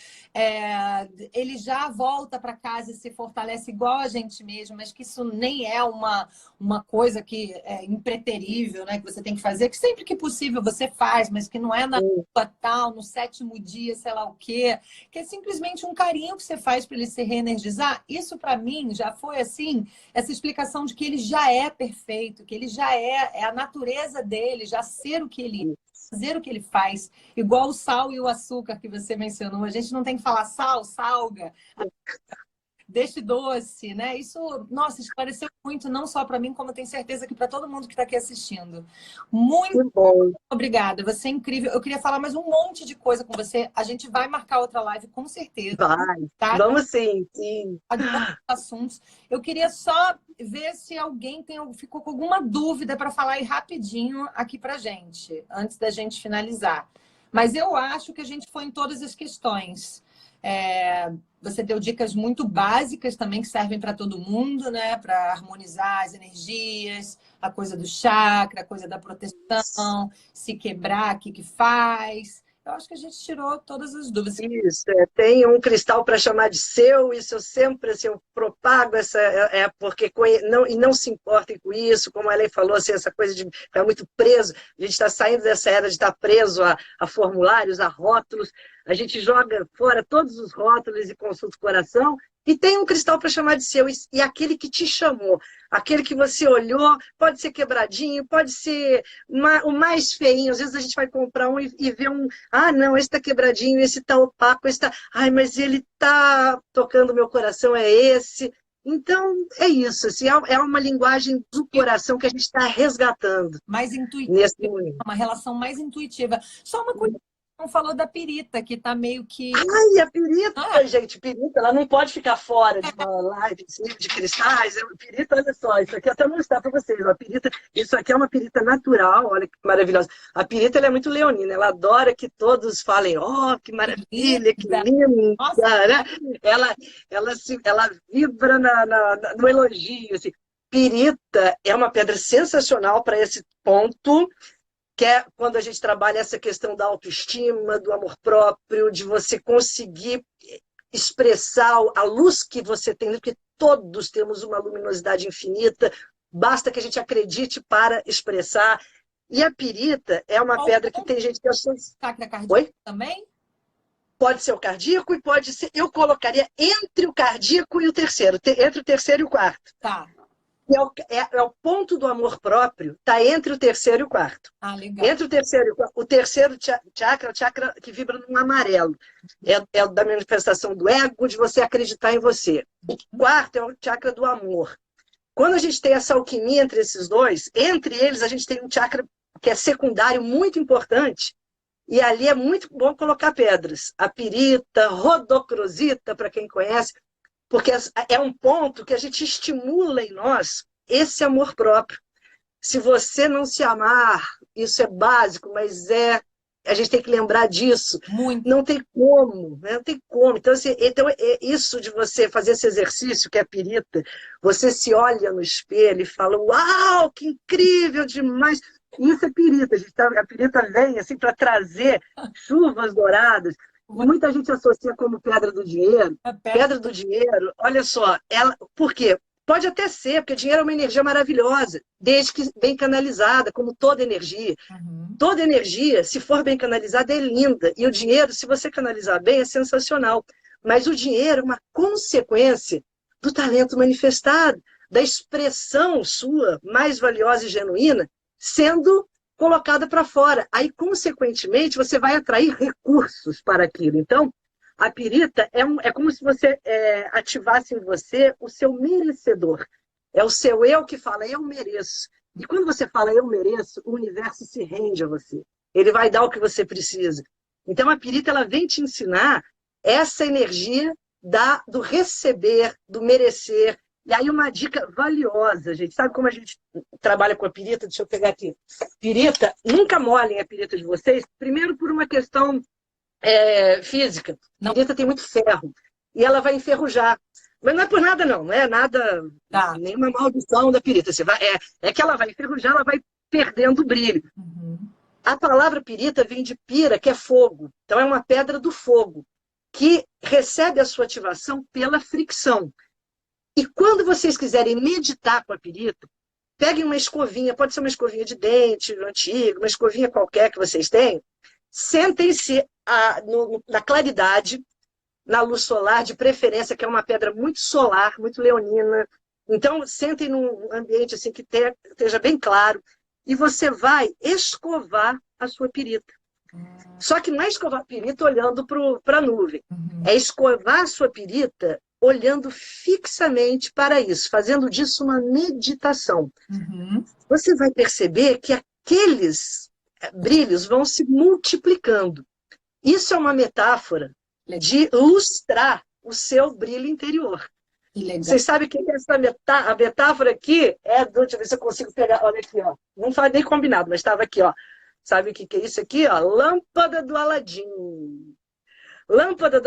ele já volta para casa e se fortalece igual a gente mesmo, mas que isso nem é uma coisa que é impreterível, né? Que você tem que fazer, que sempre que possível você faz, mas que não é na rua tal, no 7º dia, sei lá o quê, que é simplesmente um carinho que você faz para ele se reenergizar. Isso, para mim, já foi assim, essa explicação de que ele já é perfeito, que ele já é a natureza dele, já ser o que ele é, fazer o que ele faz, igual o sal e o açúcar que você mencionou. A gente não tem que falar sal, salga, deixe doce, né? Isso, nossa, esclareceu muito, não só para mim, como eu tenho certeza que para todo mundo que está aqui assistindo. Muito Que bom. obrigada, você é incrível. Eu queria falar mais um monte de coisa com você. A gente vai marcar outra live, com certeza. Vai. Tá? Vamos sim, sim. Assuntos. Eu queria só ver se alguém ficou com alguma dúvida para falar aí rapidinho aqui para gente, antes da gente finalizar. Mas eu acho que a gente foi em todas as questões. Você deu dicas muito básicas também que servem para todo mundo, né? Para harmonizar as energias, a coisa do chakra, a coisa da proteção, se quebrar, o que faz. Eu acho que a gente tirou todas as dúvidas. Isso, tem um cristal para chamar de seu, isso eu sempre assim, eu propago essa, porque não se importem com isso, como a Ellen falou, assim, essa coisa de ficar muito preso, a gente está saindo dessa era de estar preso a formulários, a rótulos, a gente joga fora todos os rótulos e consulta o coração, e tem um cristal para chamar de seu, e aquele que te chamou, aquele que você olhou, pode ser quebradinho, pode ser o mais feinho, às vezes a gente vai comprar um e vê um, não, esse está quebradinho, esse está opaco, esse está, mas ele está tocando meu coração, é esse. Então, é isso, assim, é uma linguagem do coração que a gente está resgatando. Mais intuitiva, nesse momento. uma relação mais intuitiva. Só uma coisa, não falou da pirita, que está meio que... A pirita, gente, pirita, ela não pode ficar fora de uma live de cristais. Pirita, olha só, isso aqui até mostrar para vocês. A pirita, isso aqui é uma pirita natural, olha que maravilhosa. A pirita, ela é muito leonina, ela adora que todos falem, que maravilha, que linda, né? Ela vibra no elogio, assim. Pirita é uma pedra sensacional para esse ponto, que é quando a gente trabalha essa questão da autoestima, do amor próprio, de você conseguir expressar a luz que você tem, porque todos temos uma luminosidade infinita, basta que a gente acredite para expressar. E a pirita é uma pedra que tem gente que achou... Chakra cardíaco também? Pode ser o cardíaco e pode ser... Eu colocaria entre o cardíaco e o terceiro, entre o terceiro e o quarto. Tá. É o ponto do amor próprio, está entre o terceiro e o quarto. Ah, legal. Entre o terceiro e o quarto. O terceiro chakra é o chakra que vibra no amarelo. É o da manifestação do ego, de você acreditar em você. O quarto é o chakra do amor. Quando a gente tem essa alquimia entre esses dois, entre eles a gente tem um chakra que é secundário muito importante, e ali é muito bom colocar pedras. A pirita, rodocrosita, para quem conhece, porque é um ponto que a gente estimula em nós esse amor próprio. Se você não se amar, isso é básico, mas a gente tem que lembrar disso. Muito. Não tem como, né? Não tem como. Então, assim, isso de você fazer esse exercício, que é a pirita, você se olha no espelho e fala, uau, que incrível demais! Isso é pirita. A pirita vem assim, para trazer chuvas douradas. E muita gente associa como pedra do dinheiro. Pedra do dinheiro, olha só, por quê? Pode até ser, porque dinheiro é uma energia maravilhosa, desde que bem canalizada, como toda energia. Uhum. Toda energia, se for bem canalizada, é linda. E o dinheiro, se você canalizar bem, é sensacional. Mas o dinheiro é uma consequência do talento manifestado, da expressão sua mais valiosa e genuína sendo colocada para fora. Aí, consequentemente, você vai atrair recursos para aquilo. Então, a pirita é como se você ativasse em você o seu merecedor. É o seu eu que fala, eu mereço. E quando você fala, eu mereço, o universo se rende a você. Ele vai dar o que você precisa. Então, a pirita ela vem te ensinar essa energia do receber, do merecer. E aí, uma dica valiosa, gente. Sabe como a gente trabalha com a pirita? Deixa eu pegar aqui. Pirita, nunca molhem a pirita de vocês. Primeiro, por uma questão física. A pirita tem muito ferro. E ela vai enferrujar. Mas não é por nada, não. Não é nada, nenhuma maldição da pirita. É que ela vai enferrujar, ela vai perdendo o brilho. Uhum. A palavra pirita vem de pira, que é fogo. Então, é uma pedra do fogo, que recebe a sua ativação pela fricção. E quando vocês quiserem meditar com a pirita, peguem uma escovinha, pode ser uma escovinha de dente antiga, uma escovinha qualquer que vocês tenham, sentem-se na claridade, na luz solar, de preferência, que é uma pedra muito solar, muito leonina. Então, sentem num ambiente assim que esteja bem claro, e você vai escovar a sua pirita. Só que não é escovar a pirita olhando para a nuvem. Uhum. É escovar a sua pirita olhando fixamente para isso, fazendo disso uma meditação. Uhum. Você vai perceber que aqueles brilhos vão se multiplicando. Isso é uma metáfora de lustrar o seu brilho interior. Vocês sabem o que é essa metáfora? A metáfora aqui deixa eu ver se eu consigo pegar. Olha aqui, ó. Não foi nem combinado, mas estava aqui, ó. Sabe o que é isso aqui? Ó? Lâmpada do Aladim.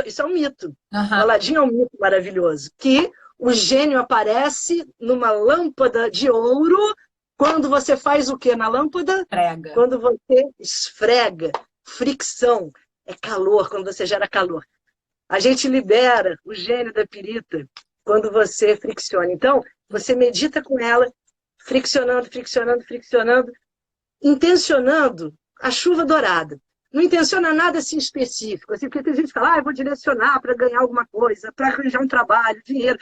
Isso é um mito. Uhum. O Aladim é um mito maravilhoso. Que o gênio aparece numa lâmpada de ouro quando você faz o quê na lâmpada? Esfrega. Quando você esfrega. Fricção. É calor, quando você gera calor. A gente libera o gênio da pirita quando você fricciona. Então, você medita com ela, friccionando, friccionando, friccionando, intencionando a chuva dourada. Não intenciona nada assim específico, assim, porque tem gente que fala, eu vou direcionar para ganhar alguma coisa, para arranjar um trabalho, dinheiro.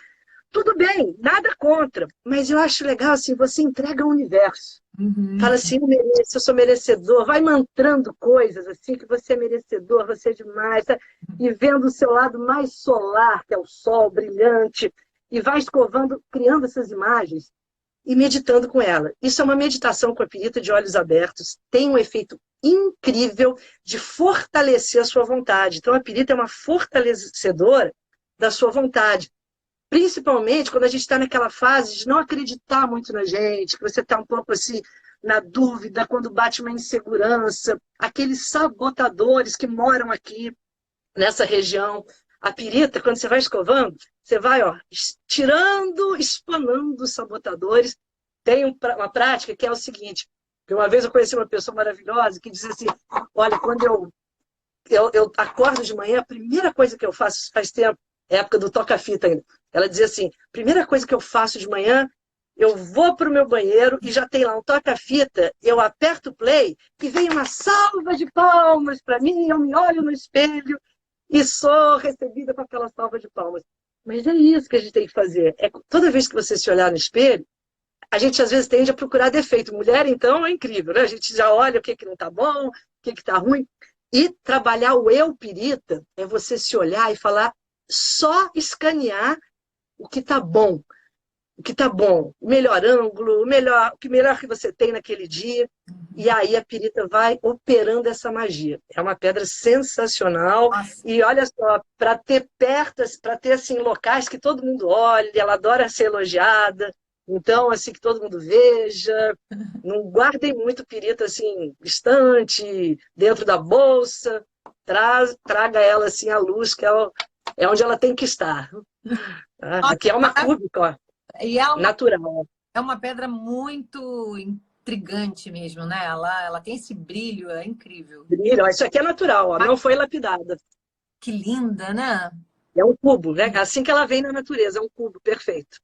Tudo bem, nada contra, mas eu acho legal assim, você entrega ao universo. Uhum. Fala assim, eu sou merecedor, vai mantrando coisas assim, que você é merecedor, você é demais, tá? E vendo o seu lado mais solar, que é o sol brilhante, e vai escovando, criando essas imagens e meditando com ela. Isso é uma meditação com a pirita de olhos abertos, tem um efeito incrível de fortalecer a sua vontade. Então a pirita é uma fortalecedora da sua vontade. Principalmente quando a gente está naquela fase de não acreditar muito na gente, que você está um pouco assim na dúvida, quando bate uma insegurança, aqueles sabotadores que moram aqui nessa região. A pirita, quando você vai escovando, você vai tirando, espanando os sabotadores. Tem uma prática que é o seguinte, que uma vez eu conheci uma pessoa maravilhosa que dizia assim, olha, quando eu acordo de manhã, a primeira coisa que eu faço, faz tempo, é época do toca-fita ainda, ela dizia assim, primeira coisa que eu faço de manhã, eu vou para o meu banheiro e já tem lá um toca-fita, eu aperto o play e vem uma salva de palmas para mim, eu me olho no espelho e sou recebida com aquela salva de palmas. Mas é isso que a gente tem que fazer. Toda vez que você se olhar no espelho, a gente às vezes tende a procurar defeito. Mulher, então, é incrível, né? A gente já olha o que não está bom, o que está ruim. E trabalhar o eu pirita é você se olhar e falar, só escanear o que está bom. O que está bom, o melhor ângulo, o que melhor que você tem naquele dia. E aí a pirita vai operando essa magia. É uma pedra sensacional. Nossa. E olha só, para ter perto, para ter assim, locais que todo mundo olhe, ela adora ser elogiada. Então, assim, que todo mundo veja. Não guardem muito pirita assim, distante, dentro da bolsa. Traga ela assim à luz, que é onde ela tem que estar. Aqui é uma cúbica, ó. E Natural. é uma pedra muito intrigante mesmo, né? Ela tem esse brilho, é incrível. Brilho, isso aqui é natural, ó, não foi lapidada. Que linda, né? É um cubo, né? Assim que ela vem na natureza, é um cubo perfeito.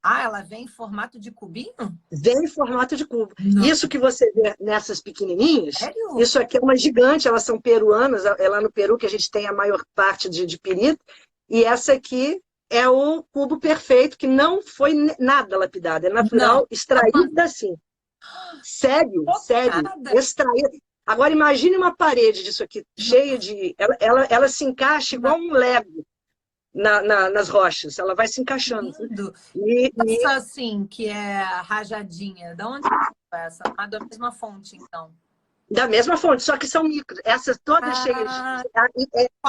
Ah, ela vem em formato de cubinho? Vem em formato de cubo. Não. Isso que você vê nessas pequenininhas, Sério? isso aqui é uma gigante, elas são peruanas, é lá no Peru que a gente tem a maior parte de pirita, e essa aqui é o cubo perfeito, que não foi nada lapidado, é natural, Não. extraído assim. Sério, sério, extraído. Agora imagine uma parede disso aqui, cheia de... Ela se encaixa igual um Lego nas rochas, ela vai se encaixando. Lindo. E Essa, assim, que é rajadinha, da onde é essa? Ah, da mesma fonte, então. da mesma fonte, só que são micro. Essas todas cheias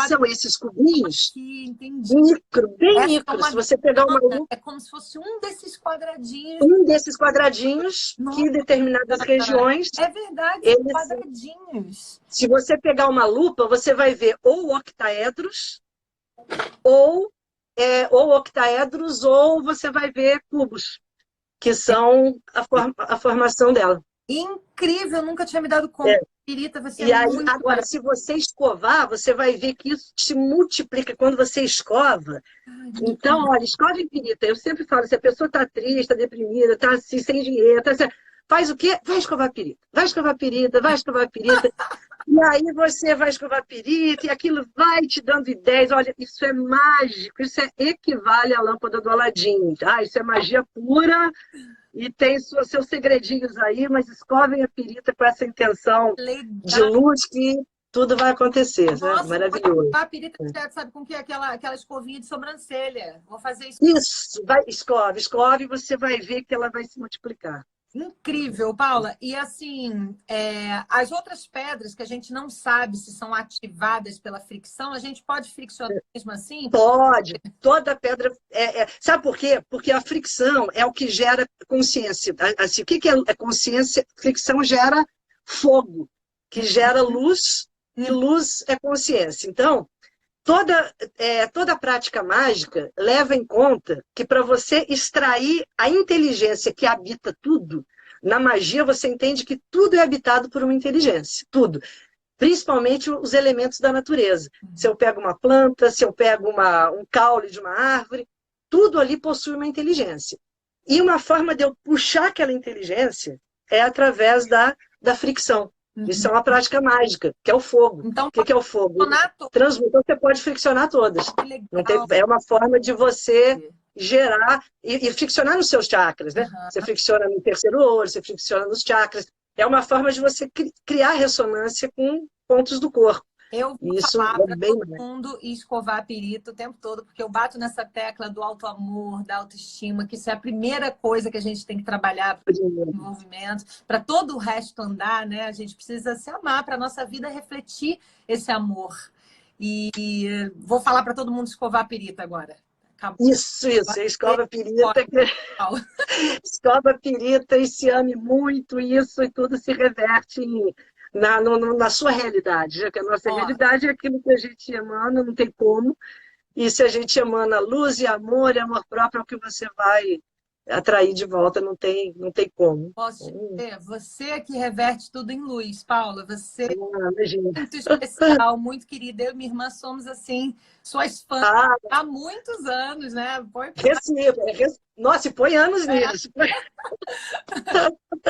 são esses cubinhos entendi. micro, bem Essa micro. é Se você pegar uma é como se fosse um desses quadradinhos. um desses quadradinhos que em determinadas regiões... É verdade, eles, quadradinhos. se você pegar uma lupa, você vai ver ou octaedros, ou octaedros, ou você vai ver cubos, que são a formação dela. Incrível, nunca tinha me dado conta. Pirita, você E aí, agora, se você escovar, você vai ver que isso se multiplica quando você escova. Então, olha, escova em pirita. Eu sempre falo, se a pessoa está triste, está deprimida, está assim, sem dinheiro, faz o quê? Vai escovar pirita. Vai escovar pirita, vai escovar pirita. E aí você vai escovar pirita e aquilo vai te dando ideias. Olha, isso é mágico, isso equivale à lâmpada do Aladim. Isso é magia pura. E tem seus segredinhos aí, mas escovem a pirita com essa intenção de luz que tudo vai acontecer. Nossa, né? Maravilhoso. A pirita, sabe com que? Aquela escovinha de sobrancelha. Vou fazer isso. Isso, escove, e você vai ver que ela vai se multiplicar. Incrível, Paula. E assim, as outras pedras que a gente não sabe se são ativadas pela fricção, a gente pode friccionar mesmo assim? Pode. Toda pedra... Sabe por quê? Porque a fricção é o que gera consciência. Assim, o que é consciência? Fricção gera fogo, que gera luz, e luz é consciência. Então, toda prática mágica leva em conta que para você extrair a inteligência que habita tudo, na magia você entende que tudo é habitado por uma inteligência, tudo. Principalmente os elementos da natureza. Se eu pego uma planta, se eu pego um caule de uma árvore, tudo ali possui uma inteligência. E uma forma de eu puxar aquela inteligência é através da fricção. Isso é uma prática mágica, que é o fogo. Então, o que é o fogo? Transmutar, você pode friccionar todas. É uma forma de você gerar e friccionar nos seus chakras, né? Você fricciona no terceiro olho, você fricciona nos chakras. É uma forma de você criar ressonância com pontos do corpo. Eu vou falar para todo mundo e escovar a pirita o tempo todo, porque eu bato nessa tecla do auto-amor, da autoestima, que isso é a primeira coisa que a gente tem que trabalhar para o desenvolvimento, para todo o resto andar, né? A gente precisa se amar para a nossa vida refletir esse amor. E vou falar para todo mundo escovar a pirita agora. Acabou. Isso, escova a pirita. Escova a pirita e se ame muito, isso e tudo se reverte na sua realidade, já que a nossa realidade é aquilo que a gente emana, não tem como. E se a gente emana luz e amor próprio, é o que você vai atrair de volta, não tem como. Posso te dizer, você que reverte tudo em luz, Paula, você é muito especial, muito querida. Eu e minha irmã somos, assim, suas fãs há muitos anos, né? Nossa, e põe anos nisso.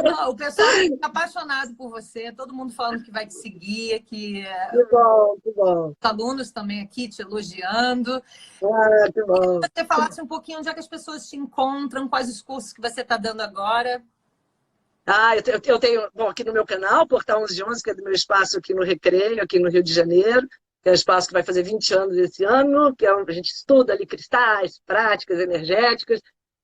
Não, o pessoal fica apaixonado por você, todo mundo falando que vai te seguir, que Que bom, que bom. os alunos também aqui te elogiando. Ah, que bom. Se você falasse um pouquinho onde é que as pessoas te encontram, quais os cursos que você está dando agora. Ah, eu tenho, bom, aqui no meu canal, Portal 1111, que é do meu espaço aqui no Recreio, aqui no Rio de Janeiro, que é um espaço que vai fazer 20 anos esse ano, que é onde a gente estuda ali cristais, práticas energéticas.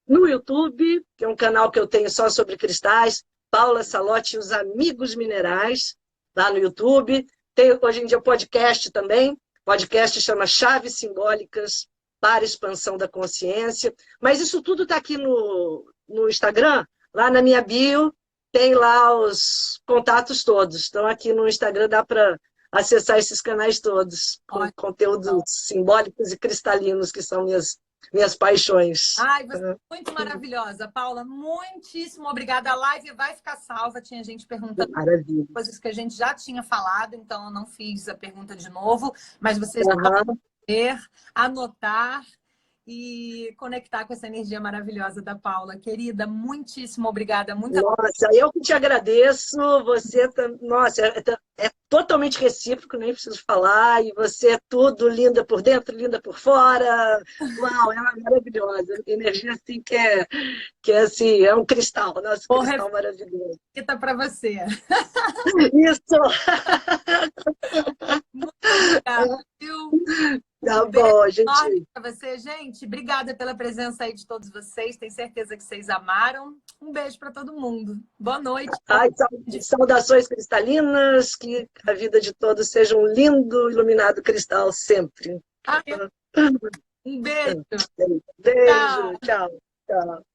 No YouTube, que é um canal que eu tenho só sobre cristais, Paula Salotti e os Amigos Minerais, lá no YouTube. Tem hoje em dia o podcast também, podcast chama Chaves Simbólicas para Expansão da Consciência. Mas isso tudo está aqui no Instagram, lá na minha bio, tem lá os contatos todos. Então, aqui no Instagram dá para acessar esses canais todos, com conteúdos simbólicos e cristalinos, que são minhas paixões. Ai, você é muito maravilhosa, Paula. Muitíssimo obrigada. A live vai ficar salva. Tinha gente perguntando Maravilha. coisas que a gente já tinha falado, então eu não fiz a pergunta de novo, mas vocês Uhum. podem ver, anotar e conectar com essa energia maravilhosa da Paula. Querida, muitíssimo obrigada. Nossa, eu que te agradeço. Você, nossa, é totalmente recíproco, nem preciso falar. E você é tudo linda por dentro, linda por fora. Uau, ela é maravilhosa. Energia assim que é assim, é um cristal, nosso cristal maravilhoso. Tá para você. Isso. Muito obrigada, viu? Tá bom, gente. Para você, gente. Obrigada pela presença aí de todos vocês. Tenho certeza que vocês amaram. Um beijo para todo mundo. Boa noite. Ai, saudações cristalinas, que a vida de todos seja um lindo, iluminado cristal sempre. Um beijo. Beijo, tchau. Tchau.